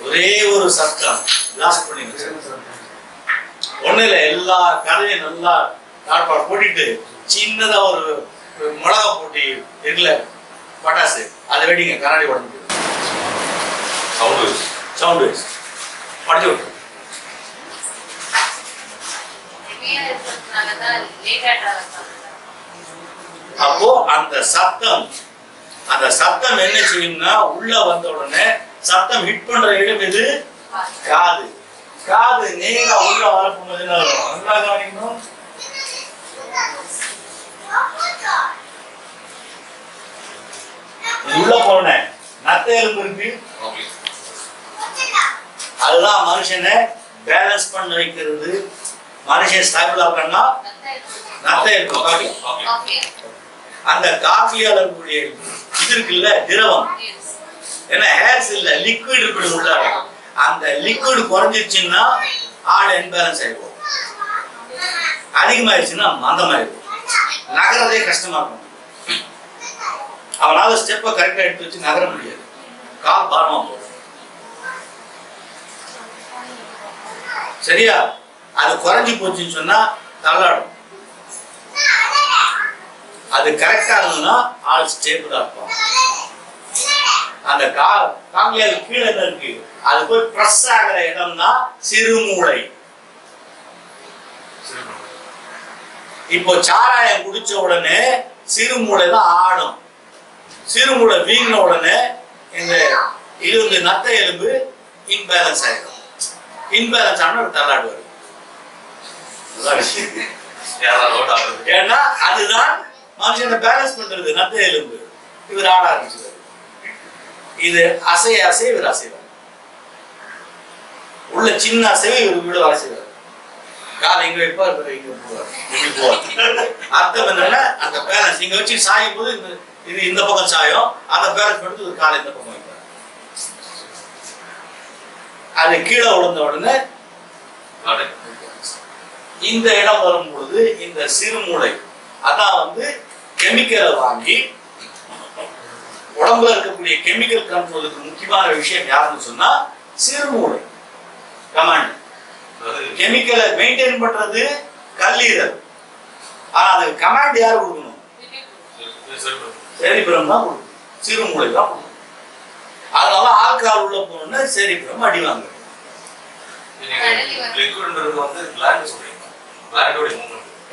ஒரே ஒரு சத்தம். லாஸ்ட் பண்ணி ஒண்ணுல எல்லா கதையும் நல்லா நாட்பாடு போட்டுட்டு சின்னதா ஒரு மிளகா போட்டி இருக்குல்ல பட்டாசு, அதை வெடிங்க. கண்ணாடி உடம்பு சவுண்ட் வைஸ் படிச்சு விட்டு அப்போ அந்த சத்தம் என்ன செய்யும்னா உள்ள வந்த உடனே சத்தம் ஹிட் பண்ற இடம் எது? காது. காது நேரா உள்ள வரப்போகும்போது என்ன வரும்? நல்லா கவனிக்கணும். உள்ள போன நத்தை எலும்பு இருக்கு, அதுதான் மனுஷனை பேலன்ஸ் பண்ண வைக்கிறது. மனுஷன் ஸ்டேபிள் ஆகணும்னா நத்தை எலும்பு. அந்த காஃபியால இருக்கக்கூடிய இது இருக்குல்ல திரவம், ஏன்னா ஹேர்ஸ் இல்ல லிக்விட் இருக்கு உள்ள. அந்த லிக்விட் குறைஞ்சிருச்சுன்னா ஆள் இன்பேலன்ஸ் ஆயிடும். அதிகமாயிருச்சுன்னா மந்தமாயிருக்கும். நகரதே கஷ்டமா இருக்கும். அவனால ஸ்டெப்பை கரெக்டா எடுத்து வச்சு நகர முடியாது. கால் பாரமா போகும். சரியா? அது குறைஞ்சி போச்சுன்னு சொன்னா தள்ளாடும். அது கரெக்டா இருந்ததுன்னா ஆள் ஸ்டேபிளா இருக்கும். அந்த காங்கியால் கீழே என்ன இருக்கு? அது போய் பிரஸ் ஆகிற இடம்னா சிறுமூளை. இப்போ சாராயம் குடிச்ச உடனே சிறுமூளை தான் ஆடும். சிறுமூளை வீங்கின உடனே இந்த எலும்பு நத்தை எலும்பு இன்பேலன்ஸ் ஆயிடும். இன்பேலன்ஸ் ஆனா தள்ளாடுவார். ஏன்னா அதுதான் மனுஷனை பேலன்ஸ் பண்றது. நத்தை எலும்பு இவர் ஆட ஆரம்பிச்சது. இது அசைய அசைய இவர் அசைவார். உள்ள சின்ன அசைவை இவர் வீடு அசைவார். காலை இங்க வைப்பார், இங்க போவார், இப்படி போவார். அர்த்தம் என்னன்னா அந்த பேலன்ஸ் இங்க வச்சு சாயும் போது இது இந்த பக்கம் சாயும், அந்த பேலன்ஸ் பண்ணி ஒரு காலை இந்த பக்கம் வைப்பார். அது கீழே விழுந்த உடனே இந்த இடம் வரும் பொழுது இந்த சிறுமூளை அதான் கெமிக்கலை வாங்கி உடம்புல இருக்கக்கூடிய கெமிக்கல் கண்ட்ரோலுக்கு முக்கியமான விஷயம் யாருன்னு சொன்னா சிறுமூளை. கமாண்ட் கெமிக்கலை மெயின்டைன் பண்றது கல்லீரல். ஆனா அது கமாண்ட் யார் கொடுக்கணும்? செரிப்ரம் தான் கொடுக்கணும், சிறுமூளை தான் கொடுக்கணும். அதனால ஆல்கஹால் உள்ள போனோம்னா செரிப்ரம் அடி வாங்குது.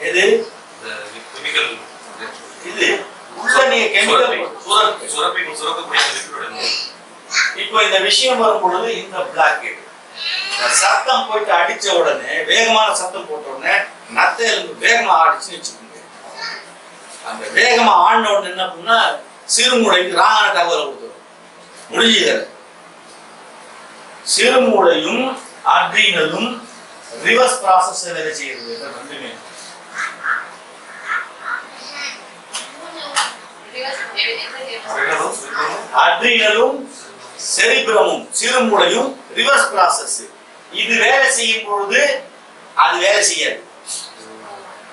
எது இது உள்ள நீங்க கெமிக்கல் இப்போ இந்த விஷயம் வரும் பொழுது இந்த பிளாக்கெட் சத்தம் போயிட்டு அடிச்ச உடனே வேகமான சத்தம் போட்ட உடனே நத்தை எலும்பு வேகமா ஆடிச்சுன்னு வச்சுக்கோங்க. அந்த வேகமா ஆடின உடனே என்ன பண்ணா சிறுமூளைக்கு ராங்கான தகவலை கொடுத்துரும். முடிஞ்சது. சிறுமூளையும் அட்ரீனலும் ரிவர்ஸ் ப்ராசஸ் வேலை செய்யறது ரெண்டுமே. அட்ரீனலும் செரிப்ரமும் சிறுமூளையும் ரிவர்ஸ் ப்ராசஸ். இது வேலை செய்யும் பொழுது அது வேலை செய்யாது.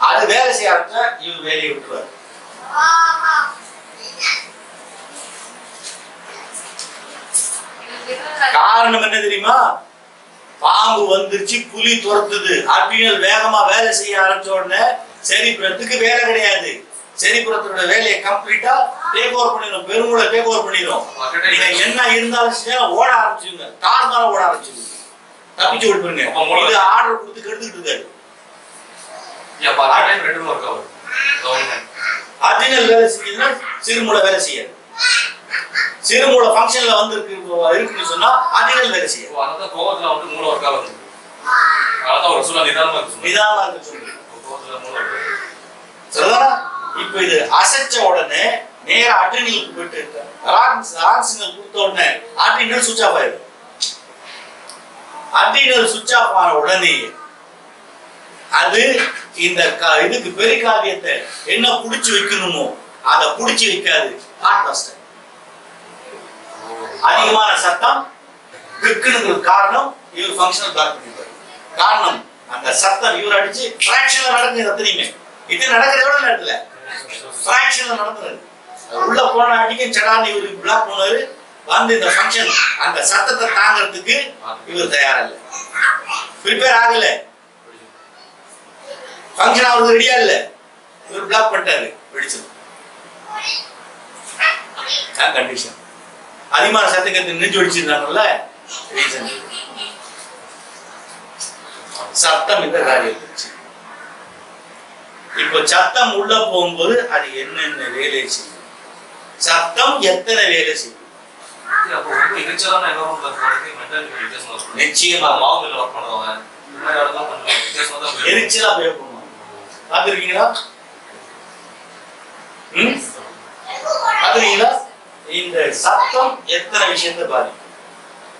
அது வேலை செய்யாட்டா இவர் வேலையை விட்டுருவார். காரணம் என்ன தெரியுமா? பாம்பு வந்துருச்சு, புலி துரத்துது, அட்ரினல் வேகமா வேலை செய்ய ஆரம்பிச்ச உடனே செரிபுரத்துக்கு வேலை கிடையாது. செரிபுரத்தோட வேலையை கம்ப்ளீட்டா டேக் ஓவர் பண்ணிடும், பெருமூளை டேக் ஓவர் பண்ணிடும். நீங்க என்ன இருந்தாலும் ஓட ஆரம்பிச்சுங்க, தாறுமாறா ஓட ஆரம்பிச்சுங்க, தப்பிச்சு விட்டுருங்க. இது ஆர்டர் கொடுத்து கெடுத்துட்டு இருக்காரு. அட்ரினல் வேலை செஞ்சதுன்னா சிறுமூளை வேலை செய்யாது. சிறுமூளை ஃபங்க்ஷன்ல வந்து இருக்குன்னு சொன்னா அட்ரினல் வேலை செய்யாது. அதான் கோவத்துல வந்து மூளை ஒர்க் ஆகுது. அதான் ஒரு சொல்ல நிதானமா இருக்கு. நிதானமா இருக்கு சொல்லுங்க. கோவத்துல மூளை சரிதானா? இப்போ இது அசைச்ச உடனே நேரா அட்ரினலுக்கு போயிட்டு ஆக்சிஜன் கொடுத்த உடனே அட்ரினல் சுவிட்ச் ஆஃப் ஆயிடும். அட்ரினல் சுவிட்ச் ஆஃப் ஆன உடனே அது இந்த இதுக்கு பெரிகார்டியத்தை என்ன புடிச்சு வைக்கணுமோ அதை புடிச்சு வைக்காது. ஹார்ட் பஸ்டர். அதிகமான சத்தம் விற்கணுங்கிற காரணம் இவர் ஃபங்க்ஷனல் பிளாக் பண்ணிப்பாரு. காரணம் அந்த சத்தம் இவர் அடிச்சு ஃபிராக்ஷன்ல நடக்குது. தெரியுமே இது நடக்கிற எவ்வளவு நேரத்துல ஃபிராக்ஷன்ல நடந்தது. உள்ள போன அடிக்கும் சடான்னு இவருக்கு பிளாக் பண்ணாரு. வந்து இந்த ஃபங்க்ஷன் அந்த சத்தத்தை தாங்கிறதுக்கு இவர் தயாரா இல்லை, ப்ரிப்பேர் ஆகல. ஃபங்க்ஷன் அவருக்கு ரெடியா இல்ல, இவர் பிளாக் பண்ணிட்டாரு, வெடிச்சது. கண்டிஷன் அதிகமான சத்தத்தை நெஞ்சு வெடிச்சிருந்தாங்கல்ல, சத்தம் இந்த காரியத்தை. இப்போ சத்தம் உள்ள போகும்போது அது என்னென்ன வேலை செய்யும், சத்தம் எத்தனை வேலை செய்யும். நிச்சயமா எரிச்சலா பேசணும். பாத்துருக்கீங்களா? பாத்துருக்கீங்களா? இந்த சத்தம் எத்தனை விஷயத்தை பாதிக்கும்,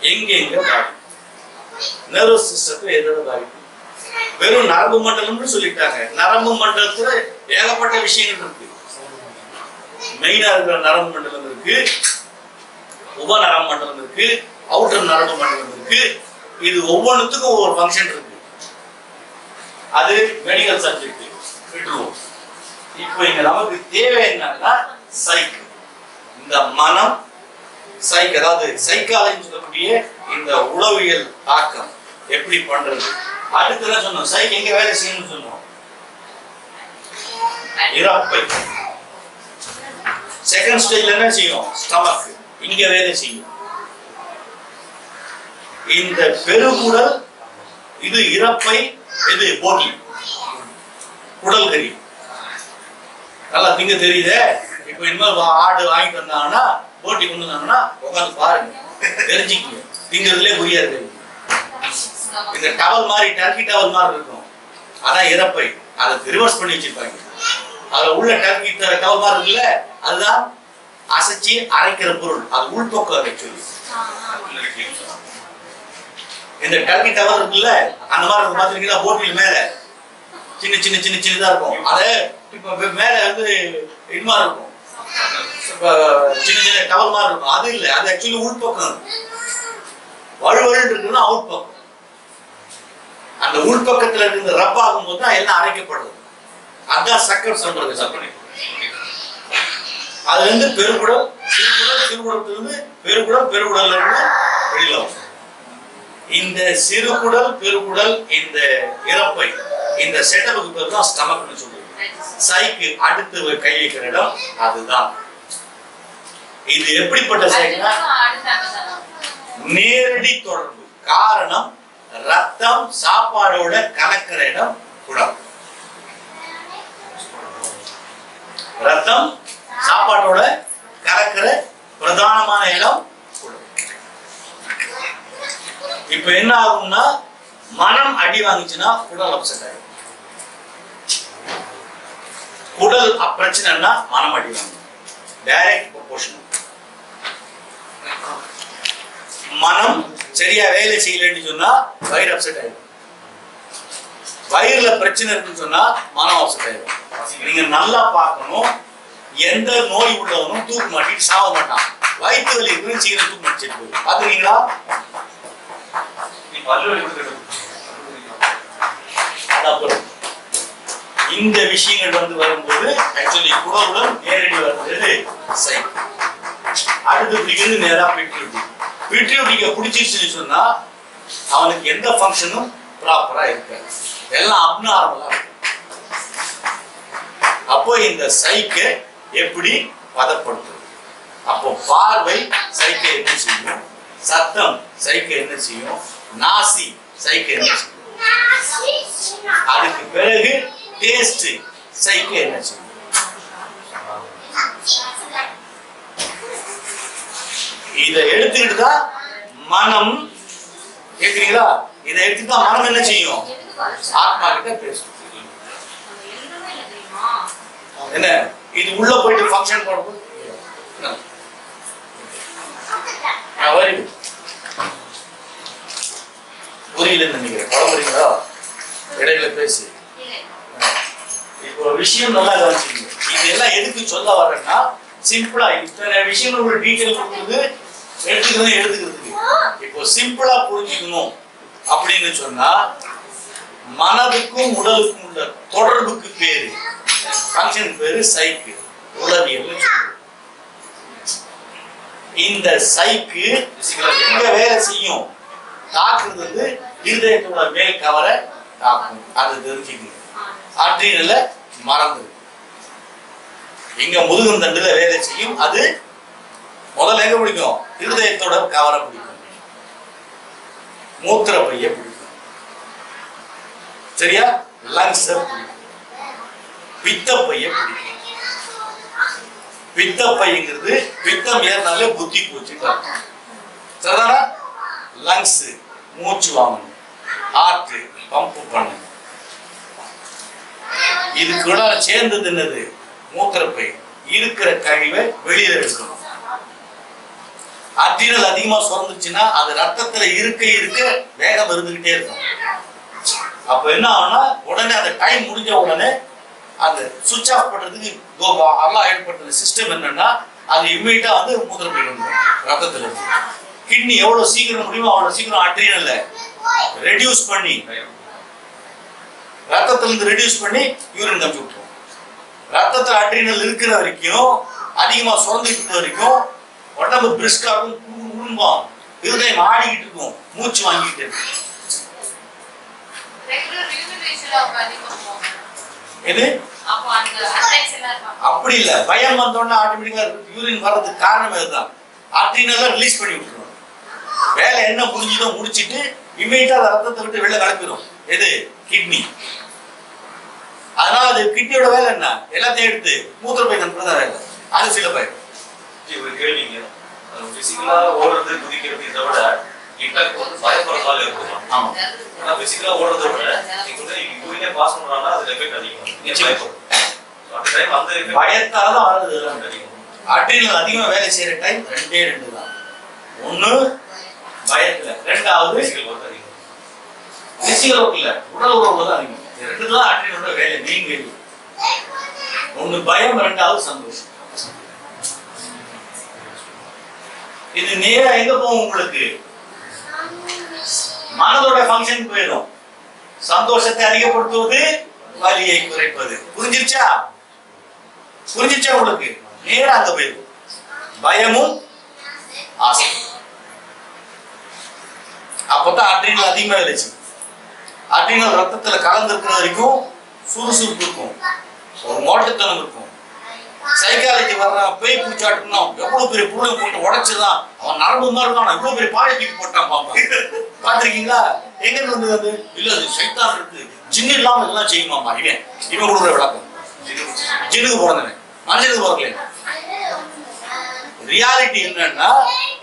எங்க பாதிக்கும், நர்வஸ் சிஸ்டத்தை எதோட பாதிக்கும். வெறும் நரம்பு மண்டலம்னு சொல்லிட்டாங்க. நரம்பு மண்டலத்துல ஏகப்பட்ட விஷயங்கள் இருக்கு. மெயினா இருக்கிற நரம்பு மண்டலம் இருக்கு, உப நரம்பு மண்டலம் இருக்கு, அவுட்டர் நரம்பு மண்டலம் இருக்கு. இது ஒவ்வொன்றுத்துக்கும் ஒவ்வொரு ஃபங்க்ஷன் இருக்கு. அது மெடிக்கல் சப்ஜெக்ட் விட்டுருவோம். இப்போ இங்க நமக்கு தேவை என்னன்னா சைக். இந்த மனம் சைக், அதாவது சைக்காலஜி சொல்லக்கூடிய இந்த உளவியல் தாக்கம் எப்படி பண்றது. அடுத்து என்ன சொன்னோம், சைக் எங்க வேலை செய்யணும்னு சொன்னோம், இறப்பை. செகண்ட் ஸ்டேஜ்ல என்ன செய்யும், ஸ்டமக் இங்க வேலை செய்யும். இந்த பெருகுடல் இது இறப்பை, இது போட்டி குடல் கறி நல்லா திங்க தெரியுதே. இப்ப இனிமேல் ஆடு வாங்கிட்டு வந்தாங்கன்னா, போட்டி கொண்டு வந்தாங்கன்னா உட்காந்து பாருங்க, தெரிஞ்சுக்கங்க. திங்கிறதுலே குறியா இருக்கு. இந்த டவல் மாதிரி, டர்க்கி டவல் மாதிரி இருக்கும், அதான் இறப்பை. அதை ரிவர்ஸ் பண்ணி வச்சிருப்பாங்க. அதுல உள்ள டர்க்கி டவல் மாதிரி இருக்குல்ல, அதுதான் அசைச்சி அரைக்கிற பொருள். அது உள்பக்கம் ஆக்சுவலி. இந்த டர்க்கி டவர் இருக்குல்ல, அந்த மாதிரி இருக்கும். பாத்துருக்கீங்களா? போட்டில் மேல சின்ன சின்ன சின்ன சின்னதா இருக்கும். அது இப்ப மேல வந்து இது மாதிரி இருக்கும், சின்ன சின்ன டவர் மாதிரி இருக்கும். அது இல்லை, அது ஆக்சுவலி உள்பக்கம். வலுவல் இருக்குன்னா அவுட் பக்கம். அந்த உள்பக்கத்துல இருந்து ரப் ஆகும் போது தான் எல்லாம் அரைக்கப்படுது. அதான் சக்கர் சொல்றது. சக்கரை அதுல இருந்து பெருகுடல், சிறுகுடல், சிறுகுடத்திலிருந்து பெருகுடல், பெருகுடல்ல இருந்து வெளியில வரும். இந்த சிறுகுடல், பெருகுடல், இந்த இறப்பை, இந்த செட்டப்புக்கு பேர் தான் ஸ்டமக்னு சொல்லுவோம். சைக்கு அடுத்து கை வைக்கிற இடம் அதுதான். இது எப்படிப்பட்ட சைக்குனா நேரடி தொடர்பு. காரணம் ரத்தம் சாப்பாடோட கலக்கிற இடம் குடம். ரத்தம் சாப்பாட்டோட கலக்கிற பிரதானமான இடம் குடம். இப்ப என்ன ஆகும்னா, மனம் அடி வாங்கிச்சுன்னா குடல் அப்செட் ஆகும். குடல் பிரச்சனைனா மனம் அடி வாங்கும். Direct proportional. மனம் சரியா வேலை செய்யலன்னு சொன்னா வயிறு அப்செட் ஆயிடும். வயிறுல பிரச்சனை இருக்குன்னு சொன்னா மனம் அப்செட் ஆயிடும். நீங்க நல்லா பார்க்கணும், எந்த நோய் உள்ளவனும் தூக்கு மாட்டிட்டு சாக மாட்டான். வயிற்று வலி இருக்குன்னு சீக்கிரம் தூக்கு மாட்டிட்டு போயிடும். பாத்துறீங்களா? இந்த விஷயங்கள் வந்து வரும்போது ஆக்சுவலி குடலுடன் நேரடி வருது சைக். அடுத்து பிடிக்கிறது நேரா பிட்யூட்டரி. பிட்யூட்டரிக்கு பிடிச்சிருச்சுன்னு சொன்னா அவனுக்கு எந்த ஃபங்க்ஷனும் ப்ராப்பரா இருக்காது, எல்லாம் அப்நார்மலா இருக்கும். அப்போ இந்த சைக்கை எப்படி பதப்படுத்துறது? அப்போ பார்வை சைக்கை என்ன செய்யும், சத்தம் சைக்கை என்ன செய்யும், நாசி சைக்கை என்ன செய்யும், அதுக்கு பிறகு டேஸ்ட் சைக்கை என்ன செய்யும். இதை எடுத்துக்கிட்டு தான் மனம், கேக்குறீங்களா? இதை எடுத்துட்டு தான் மனம் என்ன செய்யும், ஆத்மா கிட்ட பேசும். என்ன இது உள்ள போயிட்டு ஃபங்க்ஷன் பண்ணும்போது புரியல நினைக்கிறேன், குழம்புறீங்களா? இடையில பேசி இப்போ ஒரு விஷயம் நல்லா கவனிச்சிங்க. இதெல்லாம் எதுக்கு சொல்ல வர்றேன்னா, சிம்பிளா இத்தனை விஷயங்கள் ஒரு டீட்டெயில் கொடுக்குறது எடுத்துக்கிறதுக்கு இப்போ சிம்பிளா புரிஞ்சுக்கணும் அப்படின்னு சொன்னா, மனதுக்கும் உடலுக்கும் உள்ள தொடர்புக்கு பேரு ஃபங்க்ஷன் பேரு சைக்கு, உளவியல். இந்த சைக்கு எங்க வேலை செய்யும், தாக்குறது வந்து இருதயத்தோட மேல் கவரை தாக்கும். அது தெரிஞ்சுக்கணும். அட்ரினல மறந்து இங்க முதுகந்தண்டுல வேலை செய்யும். அது முதல்ல எங்க பிடிக்கும், இருதயத்தோட கவரை பிடிக்கும், மூத்திர பைய பிடிக்கும், சரியா, லங்ஸ் பிடிக்கும், பித்தப்பைய பிடிக்கும். பித்தப்பைங்கிறது பித்தம் ஏறினாலே புத்தி போச்சு, சரிதானா? லங்ஸ் மூச்சு வாங்கணும், ஹார்ட் பம்ப் பண்ணணும். இது கூட சேர்ந்தது என்னது, மூத்திரப்பை. இருக்கிற கழிவை வெளியில எடுக்கணும். அட்ரினல் அதிகமா சுரந்துச்சுன்னா அது ரத்தத்துல இருக்க இருக்க வேகம் இருந்துகிட்டே இருக்கும். அப்ப என்ன ஆகும்னா, உடனே அந்த டைம் முடிஞ்ச உடனே அந்த சுவிட்ச் ஆஃப் பண்றதுக்கு எல்லாம் ஏற்பட்ட சிஸ்டம் என்னன்னா, அது இம்மீடியட்டா வந்து மூத்திரப்பை வந்துடும் ரத்தத்துல இருந்து. கிட்னி எவ்வளவு சீக்கிரம் முடியுமோ அவ்வளவு சீக்கிரம் அட்ரினலை ரெடியூஸ் பண்ணி, ரத்தத்துல இருந்து ரெடியூஸ் பண்ணி யூரின் கம்பி விட்டுரும். ரத்தத்துல அட்ரினல் இருக்கிற வரைக்கும், அதிகமா சுரந்துட்டு இருக்க வரைக்கும் உடம்பு பிரிஸ்காகும், உரும்பும், இருதயம் ஆடிக்கிட்டு இருக்கும், மூச்சு வாங்கிட்டு இருக்கு. எது அப்படி இல்ல, பயம் வந்தோடனே ஆட்டோமேட்டிக்கா யூரின் வர்றதுக்கு காரணம் இதுதான். அட்ரினலை ரிலீஸ் பண்ணி விட்டுருவோம். வேலை என்ன முடிஞ்சதோ முடிச்சிட்டு இமீடியட்டா ரத்தத்தை விட்டு வெளில கலப்பிடும். எது, கிட்னி. அதனால அது கிட்னியோட வேலை என்ன, எல்லாத்தையும் எடுத்து மூத்திரப்பை அனுப்புறதா வேலை. அது சில பயம். ஒரு கேள்விங்க, பிசிக்கலா ஓடுறது குதிக்கிறது இதை விட இன்டாக்ட் வந்து பயப்படுறதால இருக்குமா? ஆமா, ஆனா பிசிக்கலா ஓடுறதை விட நீங்க வந்து யூரினே பாஸ் பண்றாங்கன்னா அது எஃபெக்ட் அதிகம். நிச்சயம் அந்த டைம் அந்த பயத்தால தான் வருது. அட்ரினல் அதிகமா வேலை செய்யற டைம் ரெண்டே ரெண்டு தான். ஒண்ணு பயத்துல, ரெண்டாவது பிசிக்கல் ஒர்க் இல்ல, உடல் உறவு தான் அதிகம். ரெண்டு தான் அட்ரினலோட வேலை, மெயின் வேலை. ஒண்ணு பயம், ரெண்டாவது சந்தோஷம். இது நேரா எங்க போகும், உங்களுக்கு மனதோட ஃபங்க்ஷன் போயிடும். சந்தோஷத்தை அதிகப்படுத்துவது, வலியை குறைப்பது. புரிஞ்சிருச்சா? புரிஞ்சிருச்சா உங்களுக்கு? நேரா அங்க போயிடும். பயமும் ஆசை. அப்பதான் அட்ரினல் அதிகமா வேலை செய்யும். அட்ரினல் ரத்தத்துல கலந்து இருக்கிற வரைக்கும் சுறுசுறுப்பு இருக்கும், ஒரு மோட்டத்தனம் இருக்கும். சைக்காலஜி வர்றான், பேய் பூச்சாட்டுனா எவ்வளவு பெரிய புள்ள போட்டு உடைச்சுதான் அவன் நரம்பு மாதிரி இருக்கான், இவ்வளவு பெரிய பாயை தூக்கி போட்டான் பாப்பா. பாத்திருக்கீங்களா? எங்க இருந்து வந்து இல்ல, அது சைத்தான் இருக்கு, ஜின்னு இல்லாம இதெல்லாம் செய்யுமாப்பா. இவன் கொடுக்குற விளக்கம் ஜின்னுக்கு பிறந்தவன், மனுஷனுக்கு பிறக்கல. ரியாலிட்டி என்னன்னா,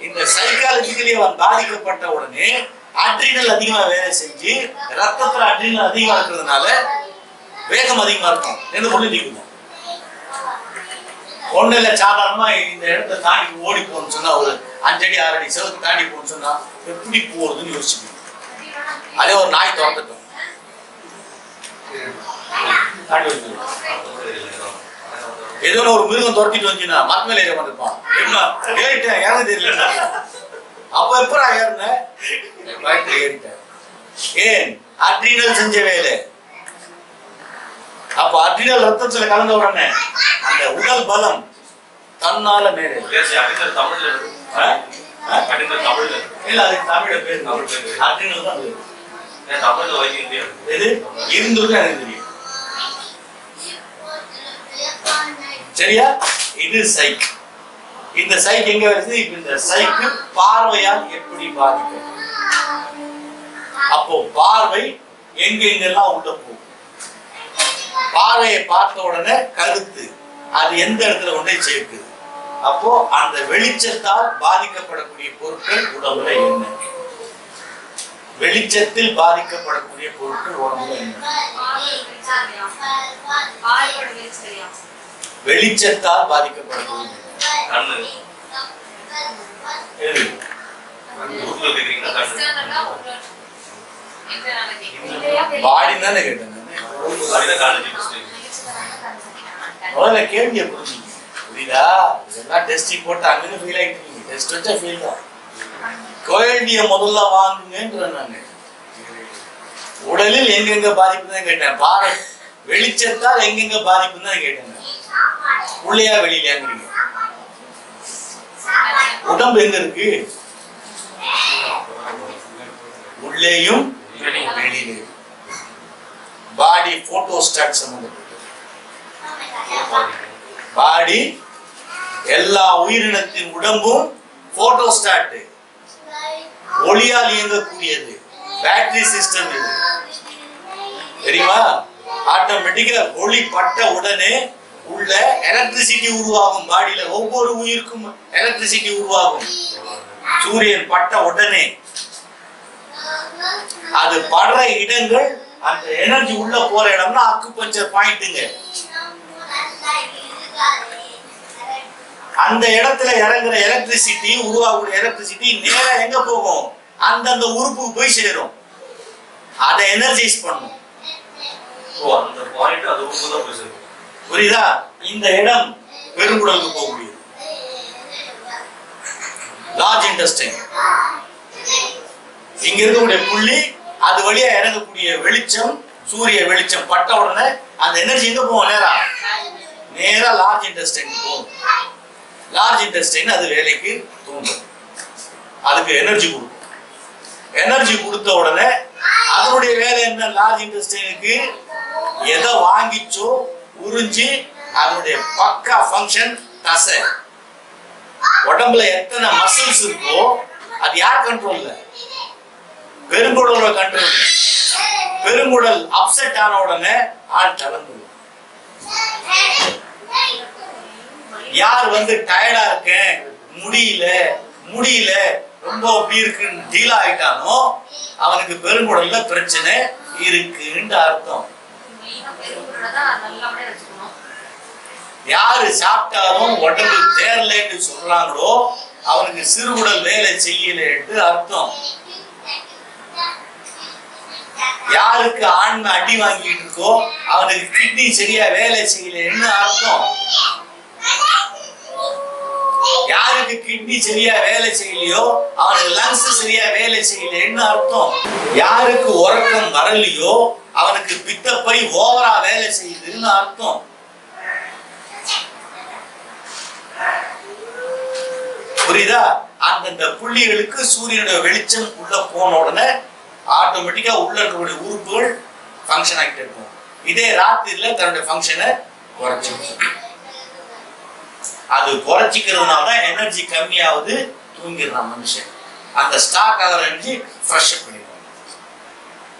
இந்த சைக்காலஜிக்கலி அவன் பாதிக்கப்பட்ட உடனே அட்ரினல் அதிகமா வேலை செஞ்சு ரத்தத்துல அட்ரினல் அதிகமா இருக்கிறதுனால வேகம் அதிகமா இருக்கும். என்ன சொல்லி நிற்கணும். ஒண்ணு இல்ல, சாதாரணமா இந்த இடத்த தாண்டி ஓடி போகணும்னு சொன்னா, ஒரு 5 அடி 6 அடி செவத்து தாண்டி போகணும்னு சொன்னா எப்படி போறதுன்னு யோசிச்சுக்கணும். அதே ஒரு நாய் துரத்துட்டோம், ஏதோ ஒரு மிருகம் துரத்திட்டு வந்துச்சுன்னா மரத்து மேல ஏற மாட்டிருப்பான். என்ன ஏறிட்டேன், இறங்க தெரியல. அப்ப எப்ப ஏறின, பயத்துல ஏறிட்டேன். ஏன், அட்ரினல் செஞ்ச வேலை. அப்ப அட்ரினல் ரத்தத்துல கலந்த உடனே அந்த உடல் பலம் தன்னால மேலே. கடின தமிழ்ல இல்ல அது தமிழ பேர் தமிழ் பேரு. அப்படின்னு தான் பேரு. ஏன் தமிழ்ல வைக்க இந்தியா எது இருந்துருக்கு எனக்கு தெரியும். சரியா? இது சைக். இந்த சைக் எங்க வருது? இப்ப இந்த சைக்கு பார்வையால் எப்படி பாதிக்கும்? அப்போ பார்வை எங்கெங்கெல்லாம் உள்ள போகும்? பார்வையை பார்த்த உடனே கருத்து அது எந்த இடத்துல கொண்டே சேர்க்குது? அப்போ அந்த வெளிச்சத்தால் பாதிக்கப்படக்கூடிய பொருட்கள் உடம்புல என்ன? வெளிச்சத்தில் பாதிக்கப்படக்கூடிய பொருட்கள் உடம்புல என்ன? வெளிச்சத்தால் பாதிக்கப்படக்கூடிய கண்ணு எது? ஊர்ல கேக்குறீங்கன்னா கண்ணு பாடி தானே கேட்டேன் நானு. அதுதான் காலேஜ் ஃபர்ஸ்ட் முதல்ல கேள்வியை புரிஞ்சுங்க. புரியுதா? இதெல்லாம் டெஸ்டிங் போட்டு அங்கன்னு ஃபீல் ஆகிட்டு டெஸ்ட் வச்சா ஃபீல் தான். கேள்வியை முதல்ல வாங்குங்கன்ற நாங்க. உடலில் எங்கெங்க பாதிப்பு தான் கேட்டேன். பாரு வெளிச்சத்தால் எங்கெங்க பாதிப்பு தான் கேட்டேன். உள்ளையா வெளியிலையாங்கிறீங்க. உடம்பு எங்க இருக்கு? உள்ளேயும் வெளியிலையும். பாடி போட்டோஸ்டாட் சம்பந்தப்பட்டது. பாடி எல்லா உயிரினத்தின் உடம்பும் போட்டோஸ்டாட், ஒளியால் இயங்கக்கூடியது. பேட்டரி சிஸ்டம் இது தெரியுமா? ஆட்டோமேட்டிக்கா ஒளி பட்ட உடனே உள்ள எலக்ட்ரிசிட்டி உருவாகும். பாடியில ஒவ்வொரு உயிருக்கும் எலக்ட்ரிசிட்டி உருவாகும். சூரியன் பட்ட உடனே அது படுற இடங்கள், அந்த எனர்ஜி உள்ள போற இடம்னா அக்குபஞ்சர் பாயிண்ட்டுங்க. அந்த இடத்துல இறங்குற எலக்ட்ரிசிட்டி, உருவாகக்கூடிய எலக்ட்ரிசிட்டி நேரா எங்க போகும்? அந்தந்த உறுப்புக்கு போய் சேரும். அதை எனர்ஜைஸ் பண்ணும். ஓ அந்த பாயிண்ட் அது ஊருக்கு தான் போய் சேரும். புரியுதா? இந்த இடம் பெருங்குடலுக்கு போக முடியும். லார்ஜ் இன்டெஸ்டைன் இங்க இருக்கக்கூடிய புள்ளி, அது வழியா இறங்கக்கூடிய வெளிச்சம், சூரிய வெளிச்சம் பட்ட உடனே அந்த எனர்ஜி எங்க போகும்? நேரா லார்ஜ் இன்டெஸ்டைன் போகும். லார்ஜ் இன்டெஸ்டைன் அது வேலைக்கு தூண்டும். அதுக்கு எனர்ஜி கொடுக்கும். எனர்ஜி கொடுத்த உடனே அதனுடைய வேலை என்ன? லார்ஜ் இன்டெஸ்டைனுக்கு எதை வாங்கிச்சோ உறிஞ்சி அதனுடைய பக்கா ஃபங்க்ஷன் தசை. உடம்புல எத்தனை மசில்ஸ் இருக்கோ அது யார் கண்ட்ரோல்ல? பெருங்குடலோட கண்ட்ரோல். பெருங்குடல் அப்செட் ஆன உடனே ஆள் கலந்து. யார் டயர்டா இருக்கேன், முடியல ரொம்ப அப்படி இருக்குன்னு டீல் ஆயிட்டானோ அவனுக்கு பெருங்குடல்ல பிரச்சனை இருக்குன்னு அர்த்தம். யாரு சாப்பிட்டாலும் உடம்பு தேரலன்னு சொல்றாங்களோ அவனுக்கு சிறுகுடல் வேலை செய்யலன்னு அர்த்தம். யாருக்கு ஆன்மை அடி வாங்கிட்டு இருக்கோ அவனுக்கு கிட்னி சரியா வேலை செய்யலன்னு அர்த்தம். யாருக்கு கிட்னி சரியா வேலை செய்யலையோ அவனுக்கு லங்ஸ் சரியா வேலை செய்யலன்னு அர்த்தம். யாருக்கு உறக்கம் வரலையோ அவனுக்கு பித்தப்பை ஓவரா வேலை செய்யுதுன்னு அர்த்தம். புரியுதா? அந்தந்த புள்ளிகளுக்கு சூரியனுடைய வெளிச்சம் உள்ள போன உடனே ஆட்டோமேட்டிக்கா உள்ள இருக்கக்கூடிய உறுப்புகள் ஃபங்க்ஷன் ஆகிட்டு இருக்கும். இதே ராத்திரில தன்னுடைய ஃபங்க்ஷனை குறைச்சிக்கும். அது குறைச்சிக்கிறதுனால தான் எனர்ஜி கம்மியாவது, தூங்கிடுறான் மனுஷன். அந்த ஸ்டாக் ஆகிற எனர்ஜி ஃப்ரெஷ் அப் பண்ணிடுவாங்க.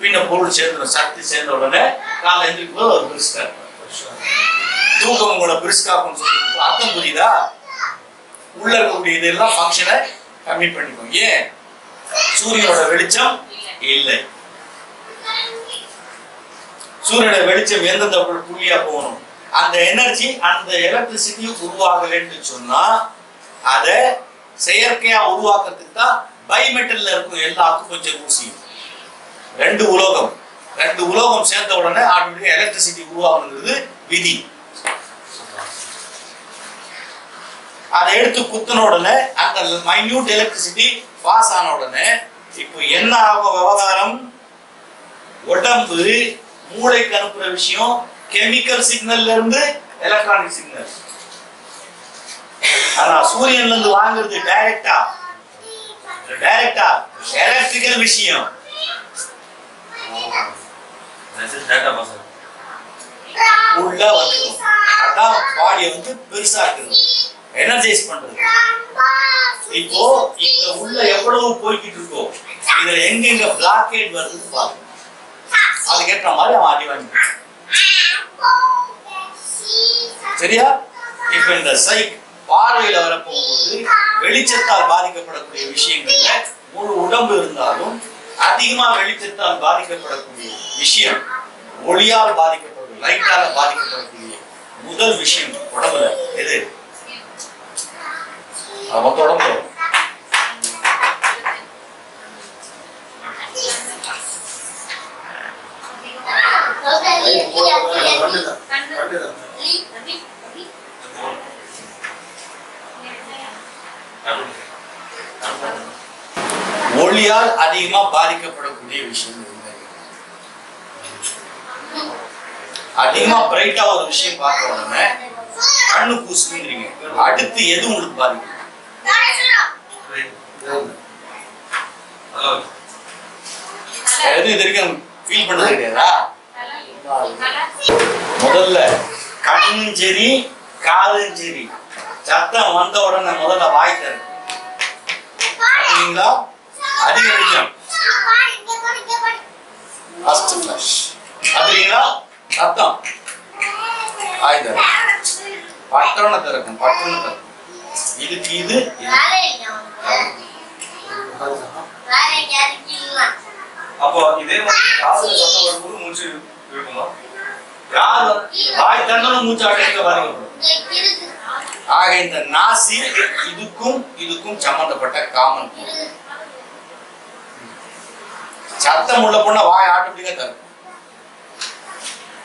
பின்ன பொருள் சேர்ந்து சக்தி சேர்ந்த உடனே காலை எழுந்திரிக்கும் போது ஒரு பிரிஸ்கா தூக்கம் உங்களை பிரிஸ்காக்கும் சொல்லிட்டு அர்த்தம் புரியுதா? உள்ள இருக்கக்கூடிய இதெல்லாம் ஃபங்க்ஷனை கம்மி பண்ணிக்கும். ஏன்? சூரியனோட வெளிச்சம் இல்லை. சூரியனோட வெளிச்சம் எந்தெந்த புள்ளியா போகணும், அந்த எனர்ஜி அந்த எலக்ட்ரிசிட்டி உருவாகலன்னு சொன்னா அதை செயற்கையா உருவாக்குறதுக்கு தான் பைமெட்டல்ல இருக்கும் எல்லா அக்குபஞ்சர் ஊசியும். ரெண்டு உலோகம் சேர்ந்த உடனே ஆட்டோமேட்டிக்கா எலக்ட்ரிசிட்டி உருவாகுங்கிறது விதி. அதை எடுத்து குத்தின உடனே அந்த மைன்யூட் எலக்ட்ரிசிட்டி பாஸ் ஆன உடனே இப்போ என்ன ஆகும் விவகாரம்? உடம்பு மூளைக்கு அனுப்புற விஷயம் கெமிக்கல் சிக்னல்ல இருந்து எலக்ட்ரானிக் சிக்னல். ஆனா சூரியன்ல இருந்து வாங்குறது டைரக்டா டைரக்டா எலக்ட்ரிக்கல் விஷயம். டேட்டா பாஸ் உள்ள வந்துடும். அதான் பாடியை வந்து பெருசாக்குறது, எனர்ஜைஸ் பண்றது. இப்போ இங்க உள்ள எவ்வளவு போய்கிட்டு இருக்கோ இதுல எங்கெங்க பிளாக்கேட் வருதுன்னு பாருங்க. அதுக்கேற்ற மாதிரி அவன் அடி வாங்கி. சரியா? இப்ப இந்த சைக் பார்வையில வரப்போகும்போது வெளிச்சத்தால் பாதிக்கப்படக்கூடிய விஷயங்கள்ல முழு உடம்பு இருந்தாலும் அதிகமா வெளிச்சத்தால் பாதிக்கப்படக்கூடிய விஷயம் ஒளியால் பாதிக்கப்படும், லைட்டால பாதிக்கப்படக்கூடிய முதல் விஷயம் உடம்புல எது? மொத்த உடம்பு ஒளியால் அதிகமா பாதிக்கப்படக்கூடிய விஷயம். அதிகமா பிரைட்டா ஒரு விஷயம் பார்க்க உடனே கண்ணு கூசுங்கிறீங்க. அடுத்து எது உங்களுக்கு பாதிக்கும்? எது இது வரைக்கும் ஃபீல் பண்ணது கிடையாதா? முதல்ல கண்ணும் சரி காதும் சரி சத்தம் வந்த உடனே முதல்ல வாய் தரும். அதிக வெளிச்சம் அதுங்களா சத்தம் வாய் தரும். பட்டண திறக்கும், பட்டண திறக்கும். இதுக்கு இது அப்போ இதே மாதிரி காதுல சத்தம் வரும்போது மூச்சு இருக்குமா? காது வாய் தந்தனும் மூச்சு அடைக்க பாதிக்கப்படும். ஆக இந்த நாசி இதுக்கும் சம்பந்தப்பட்ட காமன். சத்தம் உள்ள பொண்ண வாய் ஆட்டோமேட்டிக்கா தரும்.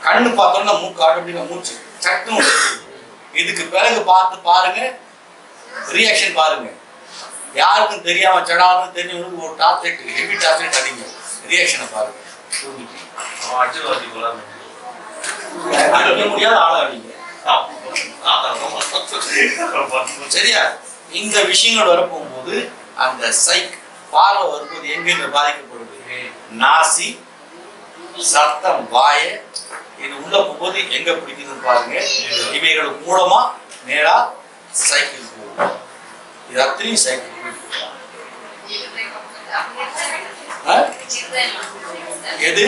கண்ணு பார்த்தோம்னா மூக்கு ஆட்டோமேட்டிக்கா மூச்சு சட்டம். இதுக்கு பிறகு பார்த்து பாருங்க, ரியாக்ஷன் பாருங்க. யாருக்கும் தெரியாம சடான்னு தெரிஞ்சவங்களுக்கு ஒரு டாப்லெட் ஹெவி டாப்லெட் அடிங்க, ரியாக்ஷனை பாருங்க. அடிக்க முடியாத ஆள அடிங்க. சரியா? இந்த விஷயங்கள் வரப்போகும்போது அந்த சைக் பார்வை வரும்போது எங்க பாதிக்கப்படுது? நாசி, சத்தம், வாய. இது உள்ள போகும்போது எங்க பிடிக்குதுன்னு பாருங்க. இவைகள் மூலமா நேரா சைக்கிள் போகும். இது அத்தனையும் சைக்கிள். எது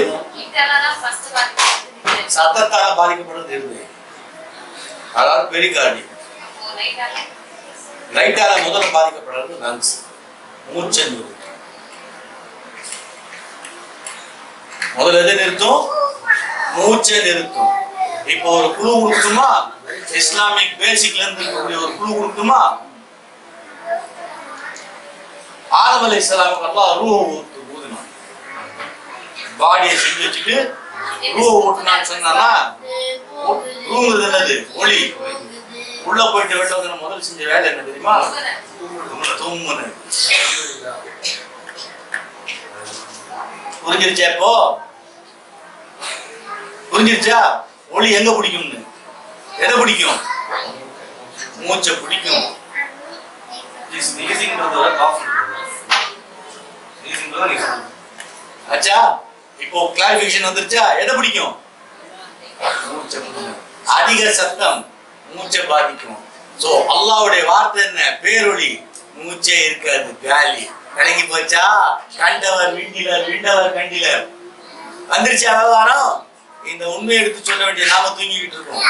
சத்தத்தால பாதிக்கப்படுறது? எது? அதாவது பெரிகார்டி. லைட்டால முதல்ல பாதிக்கப்படுறது லங்ஸ், மூச்சை நிறுத்தும். முதல்ல எது நிறுத்தும்? மூச்சை நிறுத்தும். இப்போ ஒரு குழு கொடுக்குமா? இஸ்லாமிக் பேசிக்ல இருந்து இருக்கக்கூடிய ஒரு குழு கொடுக்குமா? ஆதம் அலைஹிஸ்ஸலாமுக்கு அல்லாஹ் ரூஹ் ஊதினான். பாடியை செஞ்சு வச்சுட்டு ரூஹ் ஊட்டினான்னு சொன்னா ரூங்கிறது என்னது? ஒளி. உள்ள போயிட்டு வெளில வந்து முதல் செஞ்ச வேலை என்ன தெரியுமா? தும்முனது. புரிஞ்சிருச்சா? இப்போ புரிஞ்சிருச்சா? ஒளி எங்க பிடிக்கும்னு? எதை பிடிக்கும்? மூச்சை பிடிக்கும். அச்சா இப்போ கிளாரிஃபிகேஷன் வந்துருச்சா? எதை பிடிக்கும்? மூச்சை பிடிக்கும். அதிக சத்தம் மூச்சை பாதிக்கும். சோ அல்லாஹ்வுடைய வார்த்தை என்ன? பேரொளி. மூச்சே இருக்காது, காலி. விளங்கி போச்சா? கண்டவர் விண்டிலர், விண்டவர் கண்டிலர். வந்துருச்சா விவகாரம்? இந்த உண்மையை எடுத்து சொல்ல வேண்டிய நாம தூங்கிக்கிட்டு இருக்கோம்.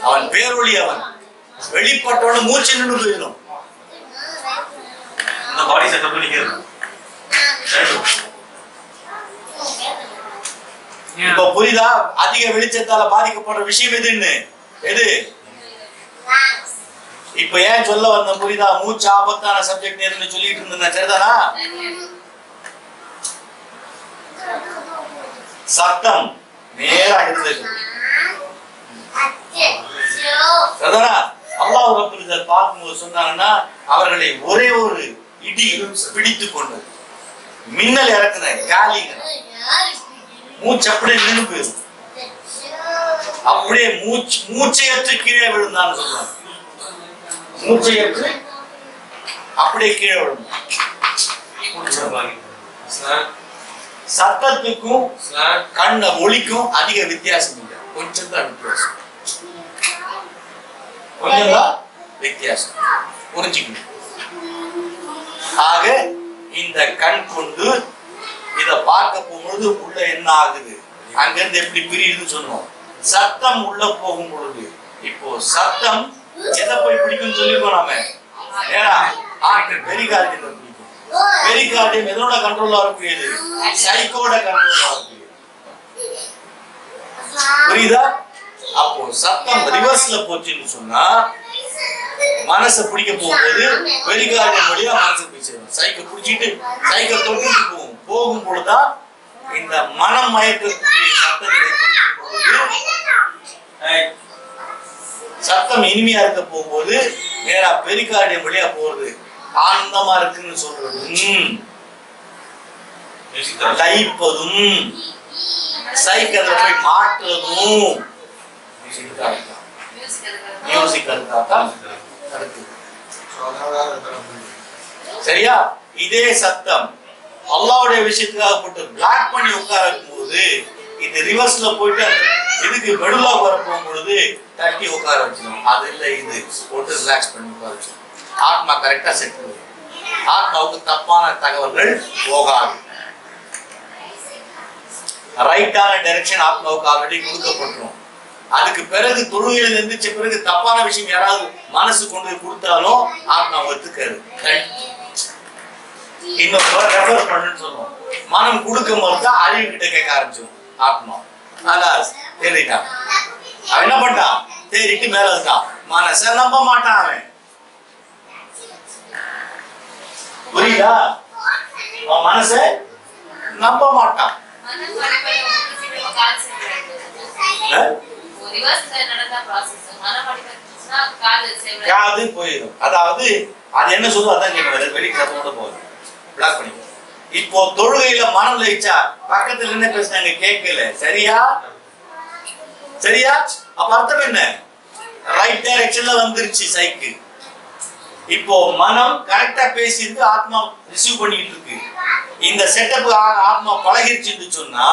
அவன் பேரொளி. அவன் வெளிப்பட்டோன்னு மூச்சு நின்று போயிடும். இந்த பாடி செட்டப் பண்ணிக்கிறது. இப்ப புரியுதா? அதிக வெளிச்சத்தால பாதிக்கப்படுற விஷயம் எதுன்னு? எது? இப்ப ஏன் சொல்ல வந்த புரியுதா? மூச்சு ஆபத்தான சப்ஜெக்ட் நேர்னு சொல்லிட்டு இருந்தேன். சரிதானா? சத்தம் நேரா இருந்தது. சரிதானா? அல்லாஹ் ரப்பல் இஸ்ஸத் பார்க்கும்போது சொன்னாங்கன்னா அவர்களை ஒரே ஒரு இடி பிடித்து கொண்டது. மின்னல் இறக்குன காலிங்க. மூச்சு அப்படியே நின்று போயிடும். அப்படியே மூச்சையற்று கீழே விழுந்தான்னு சொல்றாங்க. மூச்சையற்று அப்படியே கீழே விழுந்தான். சத்தத்துக்கும் கண்ண ஒளிக்கும் அதிக வித்தியாசம் இல்லை, கொஞ்சம் தான் வித்தியாசம், கொஞ்சம் தான் வித்தியாசம், புரிஞ்சுக்கணும். ஆக இந்த கண் கொண்டு இத பார்க்க போகும்போது உள்ள என்ன ஆகுது, அங்கிருந்து எப்படி பிரியுதுன்னு சொன்னோம். சத்தம் உள்ள போகும் பொழுது, இப்போ சத்தம் எதை போய் பிடிக்கும்னு சொல்லிருக்கோம் நாம, ஏன்னா பெரிகார்டியத்தை பிடிக்கும். பெரிகார்டியம் எதனோட கண்ட்ரோலா இருக்கக்கூடியது, சைக்கோட கண்ட்ரோலா இருக்கக்கூடியது. புரியுதா? அப்போ சத்தம் ரிவர்ஸ்ல போச்சுன்னு சொன்னா மனசை பிடிக்க போகும்போது பெரிகார்டியம் வழியா மனசை போய் சேரும். சைக்கை பிடிச்சிட்டு சைக்கை தொட்டு போகும். போகும் பொழுதுதான் இந்த மனம் மயக்கக்கூடிய சத்தங்களை சத்தம் இனிமையா இருக்க போகும்போது நேரா பெரிகார்டியம் வழியா போறது, ஆனந்தமா இருக்குன்னு சொல்றது, லைப்பதும் சைக்கிள் போய் மாற்றுறதும் மியூசிக் அதுக்காகத்தான் அடுத்து. சரியா? இதே சத்தம் அல்லாஹ்வுடைய விஷயத்துக்காக போட்டு பிளாக் பண்ணி உட்கார போது இது ரிவர்ஸ்ல போயிட்டு இதுக்கு மெடுலா வர போகும்பொழுது தட்டி உட்கார வச்சிடும். அது இல்லை, இது போட்டு ரிலாக்ஸ் பண்ணி உட்கார வச்சிடும். ஆத்மா கரெக்டா செட் பண்ணும். ஆத்மாவுக்கு தப்பான தகவல்கள் போகாது. ரைட்டான டைரக்ஷன் ஆத்மாவுக்கு ஆல்ரெடி கொடுக்கப்பட்டுரும். அதுக்கு பிறகு தொழுகையில இருந்துச்ச பிறகு தப்பான விஷயம் யாராவது மனசு கொண்டு போய் கொடுத்தாலும் ஆத்மா ஒத்துக்காது. இன்னொரு ரெஃபர் பண்ணுன்னு சொல்லுவோம். மனம் கொடுக்கும் போது தான் அழிவு கிட்ட கேட்க ஆரம்பிச்சிடும் ஆத்மா. அதான் தேடிட்டான். அவன் என்ன பண்ணிட்டான், தேடிட்டு மேல இருக்கான். மனசை நம்ப மாட்டான் அவன். புரியுதா? அவன் மனசை நம்ப மாட்டான். காது போயிடும். அதாவது அது என்ன சொல்லுவோம், அதான் வெளிக்கிட போகுது, பிளாக் பண்ணி. இப்போ தொழுகையில மனம் லயிச்சா பக்கத்துல என்ன பேசுனாங்க கேட்கல. சரியா? சரியா? அப்ப அர்த்தம் என்ன, ரைட் டைரக்ஷன்ல வந்துருச்சு சைக்கு. இப்போ மனம் கரெக்டா பேசிட்டு ஆத்மா ரிசீவ் பண்ணிட்டு இருக்கு. இந்த செட்டப் ஆத்மா பழகிருச்சுன்னு சொன்னா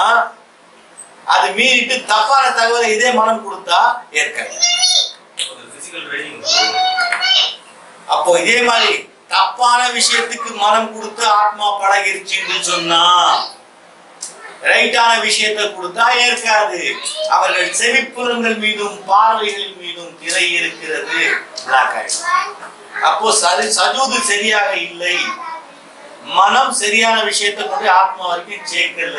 அது மீறிட்டு தப்பான தகவலை இதே மனம் கொடுத்தா ஏற்காது. அப்போ இதே மாதிரி தப்பான விஷயத்துக்கு மனம் கொடுத்து ஆத்மா பழகிருச்சுன்னு சொன்னா ரைட்டான விஷயத்தை கொடுத்தா ஏற்காது. அவர்கள் செவிப்புலன்கள் மீதும் பார்வைகள் மீதும் திரை இருக்கிறது, பிளாக் ஆயிடும். அப்போ சஜூது சரியாக இல்லை, மனம் சரியான விஷயத்தை கொண்டு ஆத்மா வரைக்கும் சேர்க்கல,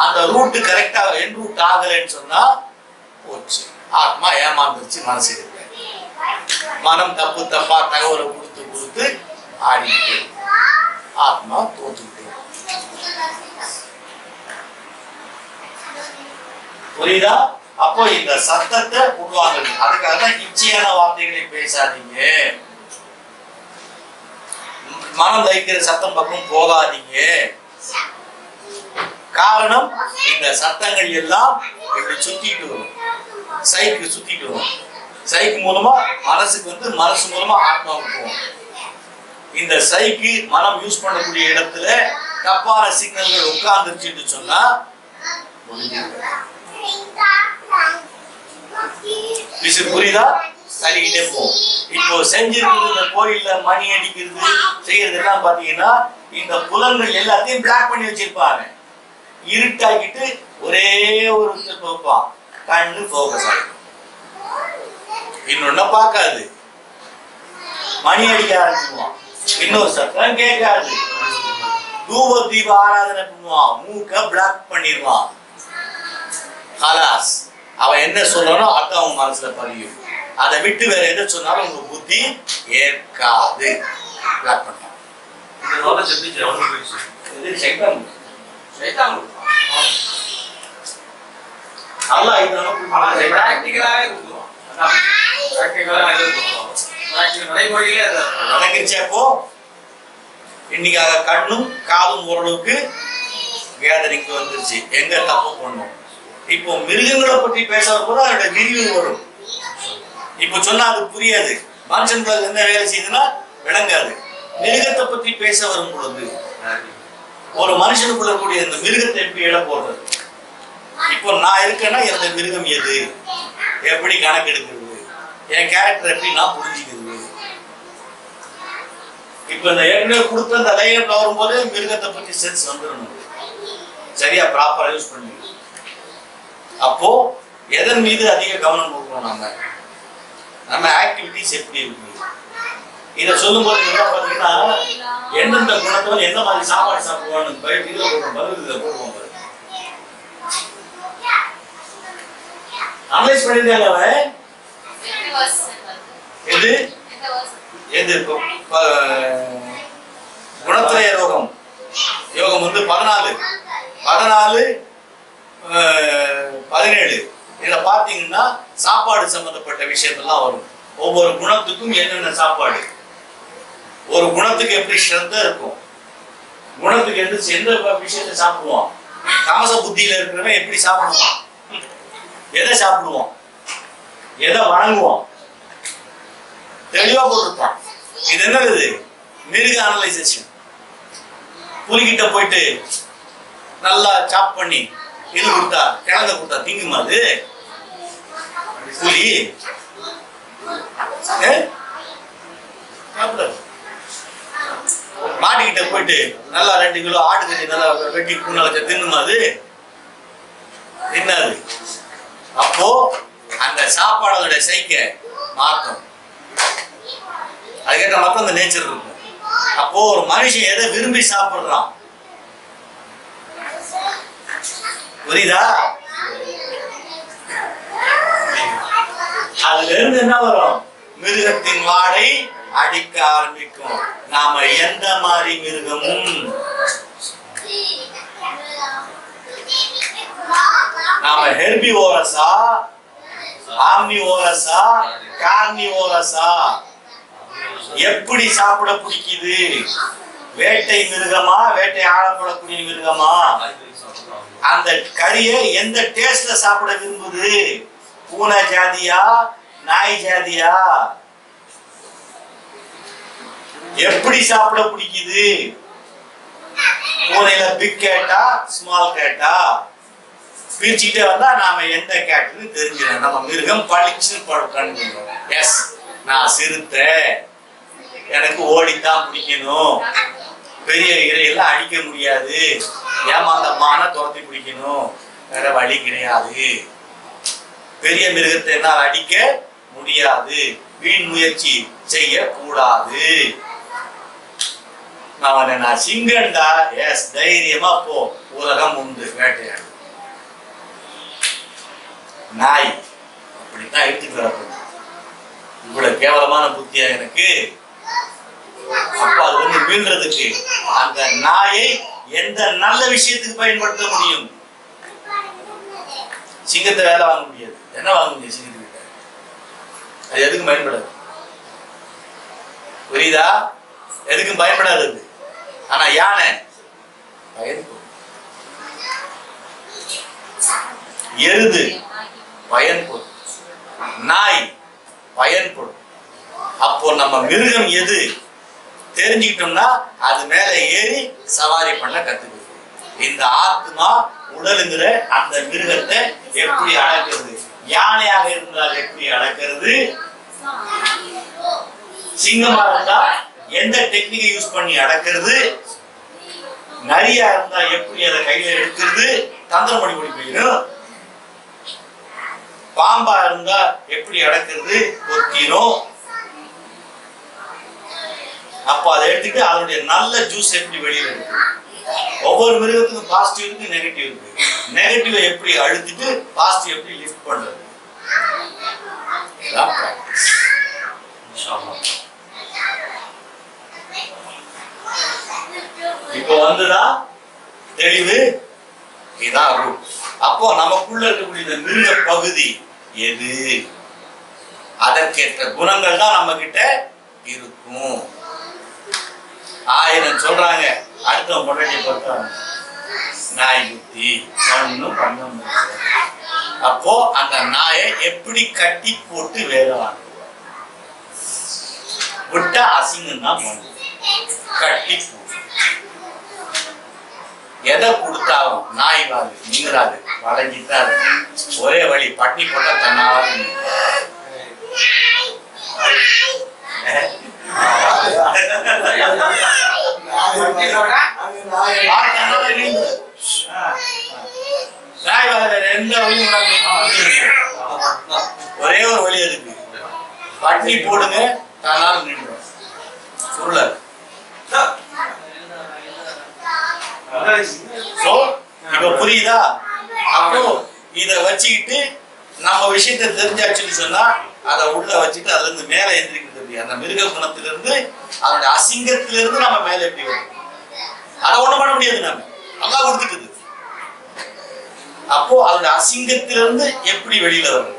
அந்த ரூட் கரெக்டா என் ரூட் ஆகலன்னு சொன்னா போச்சு, ஆத்மா ஏமாந்துருச்சு. மனசு இருக்கு, மனம் தப்பு தப்பா தகவலை கொடுத்து கொடுத்து ஆடிட்டு ஆத்மா தோற்றுட்டு. புரியுதா? அப்போ இந்த சத்தத்தை உருவாங்க. அதுக்காக தான் இச்சையான வார்த்தைகளை பேசாதீங்க, மனம் தைக்கிற சத்தம் பக்கம் போகாதீங்க. காரணம் இந்த சத்தங்கள் எல்லாம் இப்படி சுத்திட்டு வரும், சைக்கு சுத்திட்டு வரும். சைக்கு மூலமா மனசுக்கு வந்து, மனசு மூலமா ஆத்மாவுக்கு போகும். இந்த சைக்கு மனம் யூஸ் பண்ணக்கூடிய இடத்துல தப்பான சிக்னல்கள் உட்கார்ந்துருச்சுன்னு சொன்னா புரியுதா? தள்ளிக்கிட்டே போகும். இப்போ செஞ்சிருக்கிறது இந்த கோயில்ல மணி அடிக்கிறது செய்யறது எல்லாம் பாத்தீங்கன்னா இந்த புலன்கள் எல்லாத்தையும் பிளாக் பண்ணி வச்சிருப்பாங்க. இருட்டாக்கிட்டு ஒரே ஒரு வைப்பான், கண்ணு போக்கஸ் ஆகும், இன்னொன்ன பார்க்காது, மணி அடிக்க ஆரம்பிச்சுவான், இன்னொரு சத்தம் கேட்காது, தூப தீப ஆராதனை பண்ணுவான், மூக்க பிளாக் பண்ணிடுவான். ஹலாஸ், அவன் என்ன சொல்லணும் அதான் அவன் மனசுல பதியும். அதை விட்டு வேற எதை சொன்னாலும் உங்க புத்தி ஏற்காது, பிளாக் பண்ணான். இன்னைக்காக கண்ணும் காதும் ஓரளவுக்கு கேதரிங்க்கு வந்துருச்சு. எங்க தப்பு பண்ணும்? இப்போ மிருகங்களை பற்றி பேச கூட அதோட ரிவ்யூ வரும். இப்போ சொன்னா அது புரியாது, மனுஷன்களுக்கு என்ன வேலை செய்யுதுன்னா விளங்காது. மிருகத்தை பத்தி பேச வரும் பொழுது ஒரு மனுஷனுக்குள்ள இருக்கக்கூடிய இந்த மிருகத்தை எப்படி இட போடுறது? இப்போ நான் இருக்கேன்னா எனது மிருகம் எது, எப்படி கணக்கெடுக்கிறது, என் கேரக்டர் எப்படி நான் புரிஞ்சுக்கிறது? இப்ப இந்த ஏற்கனவே கொடுத்த அந்த லேயர்ல வரும்போது மிருகத்தை பத்தி சென்ஸ் வந்துடணும், சரியா ப்ராப்பரா யூஸ் பண்ணி. அப்போ எதன் மீது அதிக கவனம் கொடுக்கணும்? நம்ம ஆக்டிவிட்டிஸ் எப்படி இருக்கு இதை சொல்லும் போது என்ன பாத்தீங்கன்னா, எந்தெந்த குணத்துல எந்த மாதிரி சாப்பாடு சாப்பிடுவான்னு போயிட்டு இதை போடுவோம். அனலைஸ் பண்ணிருக்காங்க அவன். எது எது குணத்திரய யோகம் வந்து 14 17 இதுல பாத்தீங்கன்னா சாப்பாடு சம்பந்தப்பட்ட விஷயத்தெல்லாம் வரும். ஒவ்வொரு குணத்துக்கும் என்னென்ன சாப்பாடு, ஒரு குணத்துக்கு எப்படி ஸ்ட்ரென்த்தா இருக்கும், குணத்துக்கு எந்த விஷயத்தை சாப்பிடுவான், தாமச புத்தியில இருக்கிறவன் எப்படி சாப்பிடுவான், எதை சாப்பிடுவான், எதை வணங்குவான், தெளிவா போட்டிருப்பான். இது என்னது? மிருக அனலைசேஷன். புலிகிட்ட போயிட்டு நல்லா சாப் பண்ணி இது கொடுத்தா, கிழங்க கொடுத்தா திங்குமா அது புலி? மாட்டுக்கிட்ட போயிட்டு நல்லா 2 கிலோ ஆட்டுக்கறி நல்லா வெட்டி கூண்ண வச்ச தின்னுமா அது? தின்னாது. அப்போ அந்த சாப்பாடோட சைக்க மாற்றம், அதுக்கேற்ற மட்டும் அந்த நேச்சர் இருக்கும். அப்போ ஒரு மனுஷன் எதை விரும்பி சாப்பிடுறான், புரியுதா? அதுல இருந்து என்ன வரும்? மிருகத்தின் வாடை அடிக்க ஆரம்பிக்கும். நாம எந்த மாதிரி மிருகமும் நாம ஹெர்பிவோரஸா, ஆம்னிவோரஸா, கார்னிவோரஸா, எப்படி சாப்பிட பிடிக்குது? வேட்டை மிருகமா, வேட்டை ஆளப்படக்கூடிய மிருகமா? அந்த கறியை எந்த டேஸ்ட்ல சாப்பிட விரும்புது? பூனை ஜாதியா, நாய் ஜாதியா? எப்படி சாப்பிட பிடிக்குது? பூனையில பிக் கேட்டா, ஸ்மால் கேட்டா? பிரிச்சுக்கிட்டே வந்தா நாம எந்த கேட்டுன்னு தெரிஞ்சிடும். நம்ம மிருகம் பழிச்சுன்னு படுக்கணும். எஸ், நான் சிறுத்தை, எனக்கு ஓடித்தான் பிடிக்கணும், பெரிய இறையெல்லாம் அடிக்க முடியாது, ஏமாந்தமான துரத்தி பிடிக்கணும், வேற வழி கிடையாது. பெரிய மிருகத்தை என்னால் அடிக்க முடியாது, வீண் முயற்சி செய்ய கூடாது. நான் சிங்கண்டா, எஸ் தைரியமா போ, உலகம் உண்டு, வேட்டையாடு. நாய் அப்படித்தான் எடுத்துட்டு வரப்படும். இவ்வளவு கேவலமான புத்தியா எனக்கு? அப்ப அது வந்து மீள்றதுக்கு அந்த நாயை எந்த நல்ல விஷயத்துக்கு பயன்படுத்த முடியும்? சிங்கத்தை வேலை வாங்க முடியாது. என்ன வாங்க முடியும் சிங்கத்துக்கிட்ட? அது எதுக்கும் பயன்படாது, புரியுதா? எதுக்கும் பயன்படாது. ஆனா யானை பயன்படும், எருது பயன்படும், நாய் பயன்படும். அப்போ நம்ம மிருகம் எது தெரிஞ்சுக்கிட்டோம்னா அது மேல ஏறி சவாரி பண்ண கத்துக்குது. இந்த ஆத்மா உடலுங்கிற அந்த மிருகத்தை எப்படி அடக்கிறது? யானையாக இருந்தால் எப்படி அடக்கிறது? சிங்கமா இருந்தா எந்த டெக்னிக்கை யூஸ் பண்ணி அடக்கிறது? நரியா இருந்தா எப்படி அதை கையில எடுக்கிறது? தந்திரமணி மொழி போயிடும். பாம்பா இருந்தா எப்படி அடக்கிறது? கொத்திரும். அப்ப அதை எடுத்துட்டு அதனுடைய நல்ல ஜூஸ் எப்படி வெளியில இருக்கு? ஒவ்வொரு மிருகத்துக்கும் பாசிட்டிவ் இருக்கு, நெகட்டிவ் இருக்கு. நெகட்டிவ் எப்படி அழுத்திட்டு பாசிட்டிவ் எப்படி லிஃப்ட் பண்றது? இப்போ வந்துதான் தெளிவு. இதான் ரூட். அப்போ நமக்குள்ள இருக்கக்கூடிய இந்த மிருக பகுதி எது? அதற்கேற்ற குணங்கள் தான் நம்ம கிட்ட இருக்கும். 1000 சொல்றாங்க, அடுத்த முன்னாடி பார்த்தாங்க நாய் புத்தி ஒன்னும் பண்ண முடியாது. அப்போ அந்த நாயை எப்படி கட்டி போட்டு வேலை வாங்க விட்டா அசிங்கம் தான் பண்ணும். கட்டி போடும். எதை கொடுத்தாலும் நாய் வாது நீங்களாது வளைஞ்சிட்டாரு. ஒரே வழி பட்டி போட்டா தன்னாவது நாய் வாது வேற எந்த வழியும் ஒரே ஒரு வழி இருக்கு. பட்டி போடுங்க தன்னால நின்றும். சுருளர் இப்ப புரியுதா? அப்போ இத வச்சுக்கிட்டு நம்ம விஷயத்தை தெரிஞ்சாச்சுன்னு சொன்னா அதை உள்ள வச்சுட்டு அதுல இருந்து மேல எந்திரிக்கிறது. அந்த மிருக குணத்திலிருந்து அந்த அசிங்கத்திலிருந்து நம்ம மேல எப்படி வரும்? அதை ஒண்ணும் பண்ண முடியாது. நம்ம நல்லா கொடுத்துட்டு அப்போ அதோட அசிங்கத்திலிருந்து எப்படி வெளியில வருது?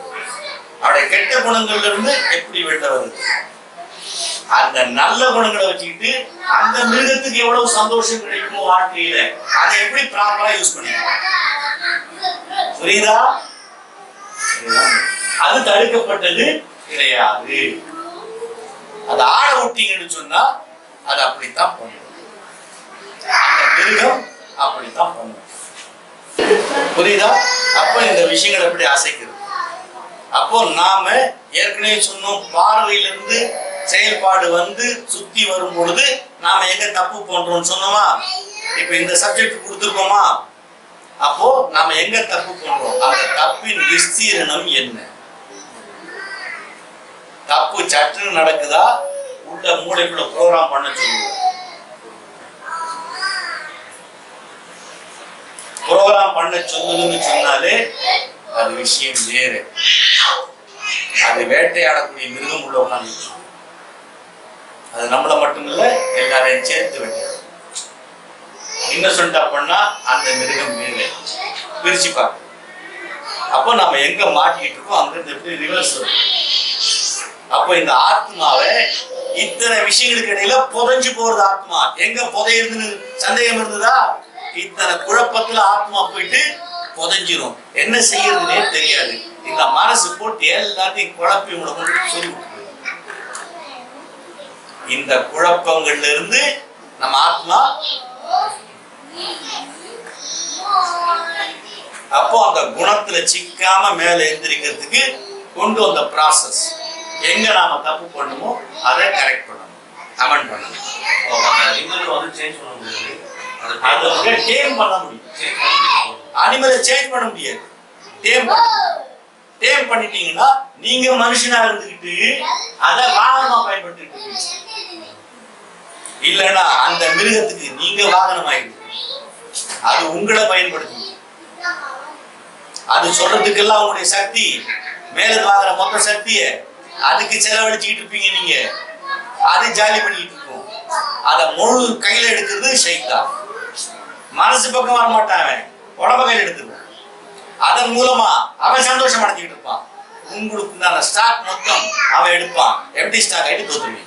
அவருடைய கெட்ட குணங்கள்ல இருந்து எப்படி வெளியில வருது? அந்த நல்ல குணங்களை வச்சுக்கிட்டு அந்த மிருகத்துக்கு எவ்வளவு சந்தோஷம் கிடைக்குமோ வாழ்க்கையில அதை எப்படி ப்ராப்பரா யூஸ் பண்ணிக்கலாம். புரியுதா? அது தடுக்கப்பட்டது கிடையாது. அது ஆட விட்டீங்கன்னு சொன்னா அது அப்படித்தான் பண்ணும். அந்த மிருகம் அப்படித்தான் பண்ணும். புரியுதா? அப்போ இந்த விஷயங்கள் எப்படி அசைக்கிறது? அப்போ நாம ஏற்கனவே சொன்னோம், பார்வையிலிருந்து செயல்பாடு வந்து சுத்தி வரும் பொழுது நாம எங்க தப்பு பண்றோம்னு சொன்னோமா? இப்ப இந்த சப்ஜெக்ட் கொடுத்துருக்கோமா? அப்போ நாம எங்க தப்பு பண்றோம்? அந்த தப்பின் விஸ்தீரணம் என்ன? தப்பு சட்டுன்னு நடக்குதா? உள்ள மூளைக்குள்ள ப்ரோக்ராம் பண்ண சொல்லுவோம். ப்ரோக்ராம் பண்ண சொல்லுதுன்னு சொன்னாலே அது விஷயம் வேறு. அது வேட்டையாடக்கூடிய மிருகம் உள்ள உட்காந்து அது நம்மள மட்டும் இல்ல எல்லாரையும் சேர்த்து வேட்டையாடும். இன்னசென்ட்டா பண்ணா அந்த மிருகம் வேறு பிரிச்சு பார்க்கும். அப்போ நம்ம எங்க மாட்டிக்கிட்டு இருக்கோம் அங்கிருந்து எப்படி ரிவர்ஸ் வரும். அப்போ இந்த ஆத்மாவை இத்தனை விஷயங்களுக்கு இடையில புதைஞ்சு போறது ஆத்மா எங்க புதையுதுன்னு சந்தேகம் இருந்ததா? இத்தனை குழப்பத்துல ஆத்மா போயிட்டு புதைஞ்சிரும். என்ன செய்யறதுன்னே தெரியாது. இந்த மனசு போட்டு எல்லாத்தையும் குழப்பி உனக்கு சொல்லி இந்த குழப்பங்கள்ல இருந்து நம்ம ஆத்மா அப்போ அந்த குணத்துல சிக்காம மேல எந்திரிக்கிறதுக்கு கொண்டு வந்த ப்ராசஸ். எங்க நாம தப்பு பண்ணுமோ அதை கரெக்ட் பண்ணணும், அமெண்ட் பண்ணணும். சேஞ்ச் பண்ண முடியாது. அதை டேம் பண்ண முடியும். அனிமலை சேஞ்ச் பண்ண முடியாது. டேம் பண்ணிட்டீங்கன்னா நீங்க மனுஷனா இருந்துகிட்டு அதை வாகனமா பயன்படுத்திட்டு இல்லைன்னா அந்த மிருகத்துக்கு நீங்க வாகனம் ஆயிடுது. அது உங்களை பயன்படுத்தி அது சொல்றதுக்கெல்லாம் உங்களுடைய சக்தி மேல வாங்குற மொத்த சக்திய அதுக்கு செலவழிச்சுக்கிட்டு இருப்பீங்க. நீங்க அது ஜாலி பண்ணிட்டு இருக்கும். அதை முழு கையில எடுக்கிறது ஷைத்தான். மனசு பக்கம் வர மாட்டான், உடம்ப கையில எடுத்துருவான். அதன் மூலமா அவன் சந்தோஷம் அடைஞ்சிட்டு இருப்பான். உங்களுக்கு ஸ்டாக் மொத்தம் அவன் எடுப்பான். எப்படி ஸ்டாக் ஆயிட்டு தோத்துருவீங்க.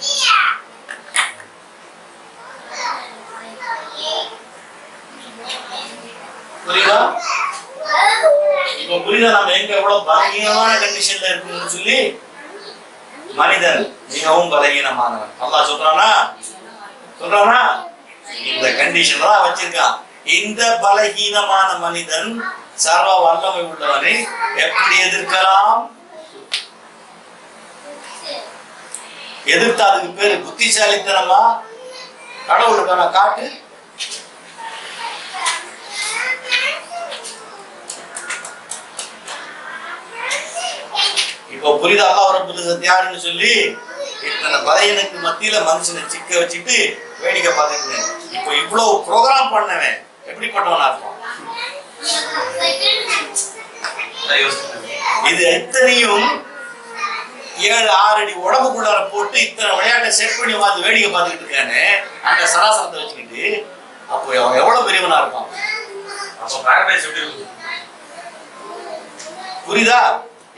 புரியுதா? இப்ப புரியுதா நம்ம எங்க எவ்வளவு பலகீனமான கண்டிஷன்ல இருக்குன்னு சொல்லி. மனிதன் மிகவும் பலகீனமானவன். அல்லாஹ் சொல்றானா இந்த கண்டிஷன் தான் வச்சிருக்கான். இந்த பலகீனமான மனிதன் சர்வ வல்லமை உள்ளவனை எப்படி எதிர்க்கலாம்? எதிர்த்து அதுக்கு பேரு புத்திசாலித்தனமா? கடவுளுக்கான காட்டு. இப்போ புரியுதா? அல்லாஹ் ரப்பல் இஸ்ஸத் யாருன்னு சொல்லி இத்தனை பலையனுக்கு மத்தியில மனுஷனை சிக்க வச்சுட்டு வேடிக்கை பார்த்துட்டு இப்போ இவ்வளவு ப்ரோக்ராம் பண்ணவன் எப்படிப்பட்டவனா இருப்பான்? இது எத்தனையும் 7-6 அடி உடம்புக்குள்ளார போட்டு இத்தனை விளையாட்டை செட் பண்ணி பார்த்து வேடிக்கை பார்த்துக்கிட்டு இருக்கானே அந்த சராசரத்தை வச்சுக்கிட்டு அப்போ அவன் எவ்வளவு பெரியவனா இருப்பான்? புரியுதா?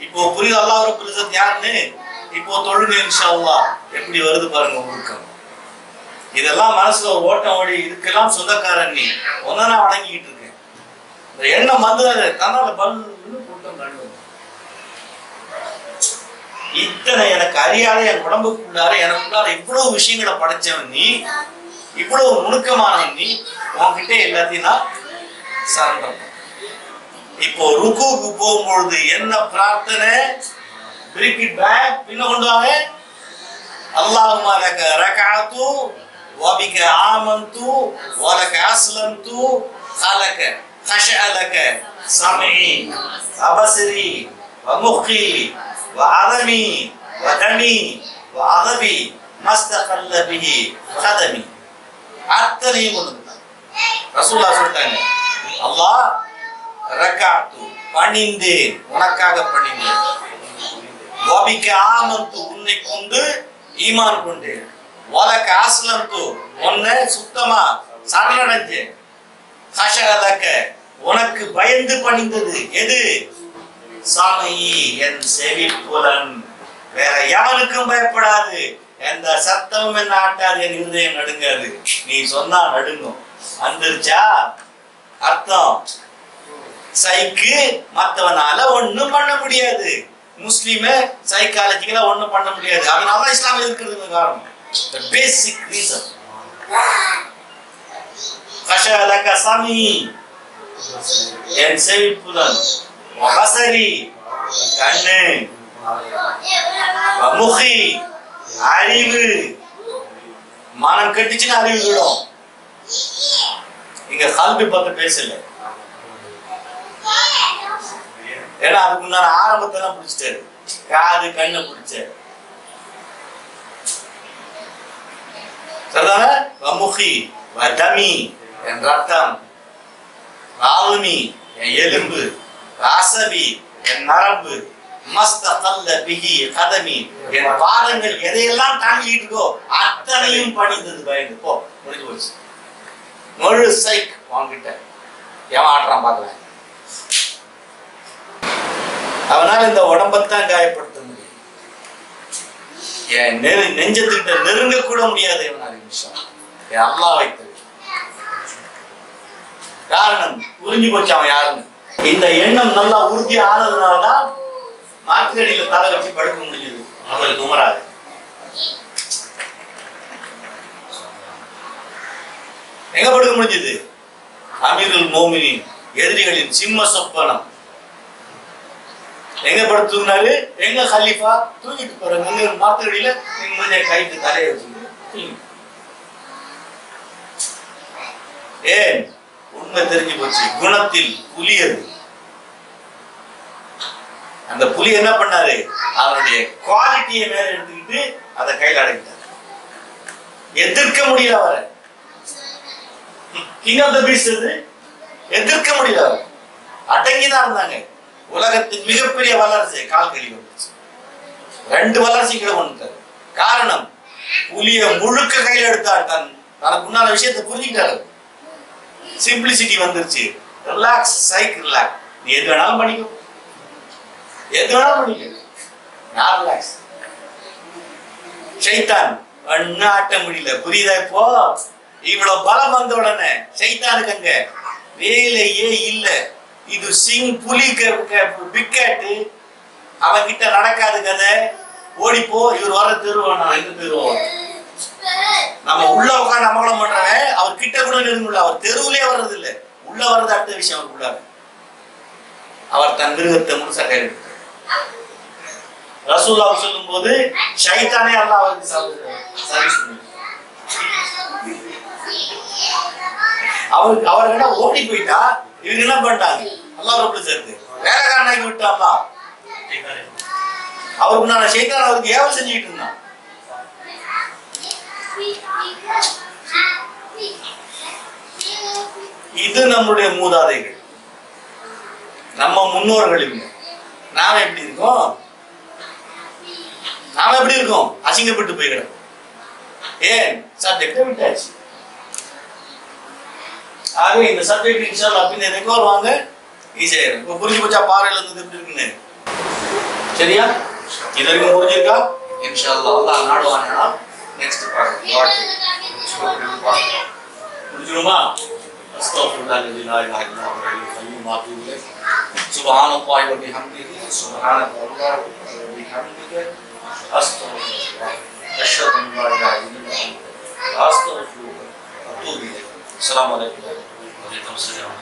இப்போ புரியுது அல்லாஹ் ரப்பல் இஸ்ஸத் யாருன்னு? இப்போ தொழுங்க இன்ஷா அல்லாஹ் எப்படி வருது பாருங்க உங்களுக்கு. இதெல்லாம் மனசுல ஒரு ஓட்டம் ஓடி இதுக்கெல்லாம் சொந்தக்காரன் நீ ஒன்ன நான் வணங்கிட்டு இருக்கேன். இந்த எண்ணம் வந்து தன்னால பல்லுன்னு கூட்டம் கண்டு இத்தனை எனக்கு அறியாத என் உடம்புக்குள்ளார எனக்குள்ளார இவ்வளவு விஷயங்களை படைச்சவன் நீ, இவ்வளவு நுணுக்கமானவன் நீ, உன்கிட்ட எல்லாத்தையும் நான் சரண்டர். இப்போ ருக்குக்கு போகும்பொழுது என்ன பிரார்த்தனை? bring it back, பின்ன கொண்டு வாங்க. அல்லாஹும்ம லக ரகஅத்து வ பிக ஆமன்து வ லக அஸ்லம்து ஹலக ஹஷஅலக சமீ வ பஸரி வ முഖி வ அதமி வ தமி வ அதபி மஸ்தகல்ல பிஹி கதமி. அத்தனையும் ஒன்று ரசூலுல்லாஹ் சொல்றாங்க. அல்லாஹ் ரகஅத்து பணிந்தேன், உனக்காக பணிந்தேன். வபிக ஆமன்து உன்னை கொண்டு ஈமான் கொண்டேன். வலக அஸ்லம்து உன்னை சுத்தமா சரணடைஞ்சேன். ஹஷஅலக உனக்கு பயந்து பணிந்தது எது? சமயி என் செவிப்புலன். வேற எவனுக்கும் பயப்படாது, எந்த சத்தமும் என்ன ஆட்டாது, என் இருதயம் நடுங்காது. நீ சொன்னா நடுங்கும். வந்துருச்சா அர்த்தம்? சைக்கு மத்தவனால ஒண்ணும் பண்ண முடியாது. முஸ்லிம சைக்காலஜிக்கலா ஒண்ணும் பண்ண முடியாது. அதனால இஸ்லாம் இருக்கிறதுக்கு காரணம் பேசிக் ரீசன். கஷலக சமி என் செவிப்புலன், வபசரி கண்ணு, முகி அறிவு. மனம் கெட்டுச்சுன்னா அறிவு விடும். இங்க கல்வி பத்தி பேசல, ஏன்னா அதுக்கு முன்னாடி ஆரம்பத்தெல்லாம் பிடிச்சிட்டாரு. காது கண்ணை பிடிச்சாரு. சரிதானே? வமுகி வதமி என் ரத்தம், ராவுமி என் எலும்பு, ராசபி என் நரம்பு, மஸ்தகல்ல பிஹி கதமி என் பாதங்கள் எதையெல்லாம் தாங்கிட்டு இருக்கோ அத்தனையும் பணிந்தது பயந்து. போ, முடிஞ்சு போச்சு. முழு சைக் வாங்கிட்ட. எவன் ஆடுறான் பார்க்கல. அவனால இந்த உடம்பத்தான் காயப்படுத்த முடியும். என் நெஞ்சத்துக்கிட்ட நெருங்க கூட முடியாது. என் அல்லாஹ் வைத்தது காரணம் புரிஞ்சு போச்சு அவன் யாருன்னு. இந்த எண்ணம் நல்லா உறுதி ஆனதுனாலதான் மாத்திரடியில தலை வச்சு படுக்க முடிஞ்சது. அவங்களுக்கு உமராது. எங்க படுக்க முடிஞ்சது? அமீருல் மோமினின் எதிரிகளின் சிம்ம சொப்பனம் எங்க படுத்துனாரு? எங்க கலீஃபா தூங்கிட்டு போறாங்க. எங்க மாத்திரடியில நிம்மதியா கைட்டு தலையை வச்சு. ஏன்? உண்மை தெரிஞ்சு போச்சு. குணத்தில் புலியது. அந்த புலி என்ன பண்ணாரு? அவனுடைய குவாலிட்டியை மேல எடுத்துக்கிட்டு அதை கையில் அடக்கிட்டார். எதிர்க்க முடியல அவரை. கிங் ஆஃப் த பீஸ்ட் எதிர்க்க முடியல. அவர் அடங்கிதான் இருந்தாங்க. உலகத்தின் மிகப்பெரிய வல்லரசு கால் கழி வந்துச்சு. 2 வல்லரசு கீழே வந்துட்டாரு. காரணம், புலிய முழுக்க கையில் எடுத்தார். தனக்கு உண்டான விஷயத்தை புரிஞ்சுக்கிட்டாரு. சிம்பிளிசிட்டி வந்துருச்சு. Relax, psych relax. நீ எது வேணாலும் பண்ணிக்கோ, எது வேணாலும் பண்ணிக்கோ, நான் ரிலாக்ஸ். ஷைத்தான் ஒன்னும் ஆட்ட முடியல. புரியுதா? இப்போ இவ்வளவு பலம் வந்த உடனே ஷைத்தானுக்கு அங்க வேலையே இல்ல. இது சிங் புலி பிக்கெட்டு. அவன் கிட்ட நடக்காது கதை. ஓடிப்போ. இவர் வர தெருவான், எந்த தெருவோம்? நம்ம உள்ள உட்காந்து அமகலம் பண்றவன் அவர் கிட்ட கூட நெருங்கல. அவர் தெருவுலயே வர்றது இல்ல. உள்ள வர்றது அடுத்த விஷயம். அவருக்குள்ள அவர் தன் மிருகத்தை முழுசா கையில் எடுத்தார். ரசூலுல்லாஹ் சொல்லும் போது ஷைத்தானே அல்லாஹ் அவருக்கு சர்வீஸ் பண்ணி அவர்கிட்ட ஓடி போயிட்டா. இவங்க என்ன பண்ணிட்டாங்க? அல்லாஹ் ரப்பல் சேர்த்து வேலைக்காரனாக்கி விட்டாங்களா? அவருக்கு நான் ஷைத்தான் அவருக்கு ஏவல் செஞ்சுக்கிட்டு இருந்தான். இது நம்முடைய மூதாதைகள், நம்ம முன்னோர்கள். நாம எப்படி இருக்கோம்? நாம எப்படி இருக்கோம்? அசிங்கப்பட்டு போய் கிடக்கும். ஏன்? சப்ஜெக்டை விட்டாச்சு. ஆகவே இந்த சப்ஜெக்ட் இன்ஷால்லா பின்ன ரெக்கவர் வாங்க ஈஸியா இருக்கும். இப்போ புரிஞ்சு போச்சா பாறையில இருந்து எப்படி இருக்குன்னு? சரியா? இது வரைக்கும் புரிஞ்சிருக்கா? இன்ஷால்லா அல்லாஹ் நாடுவானா நெக்ஸ்ட் பார்ட் புரிஞ்சுருமா? அஸ்தக்ஃபிருல்லாஹ் லா இலாஹா இல்லல்லாஹு வல் ஹய்யுல் கய்யூம். சுப்ஹானல்லாஹி வ பிஹம்திஹி சுப்ஹானல்லாஹி வ பிஹம்திஹி அஸ்தக்ஃபிருல்லாஹ் அஷ்ஹது அன் லா இலாஹா இல்லல்லாஹ் அஸ்தக்ஃபிருல்லாஹ் அத்தூபு இலைஹ். அஸ்ஸலாமு அலைக்கும். வலைக்கம் சலாம்.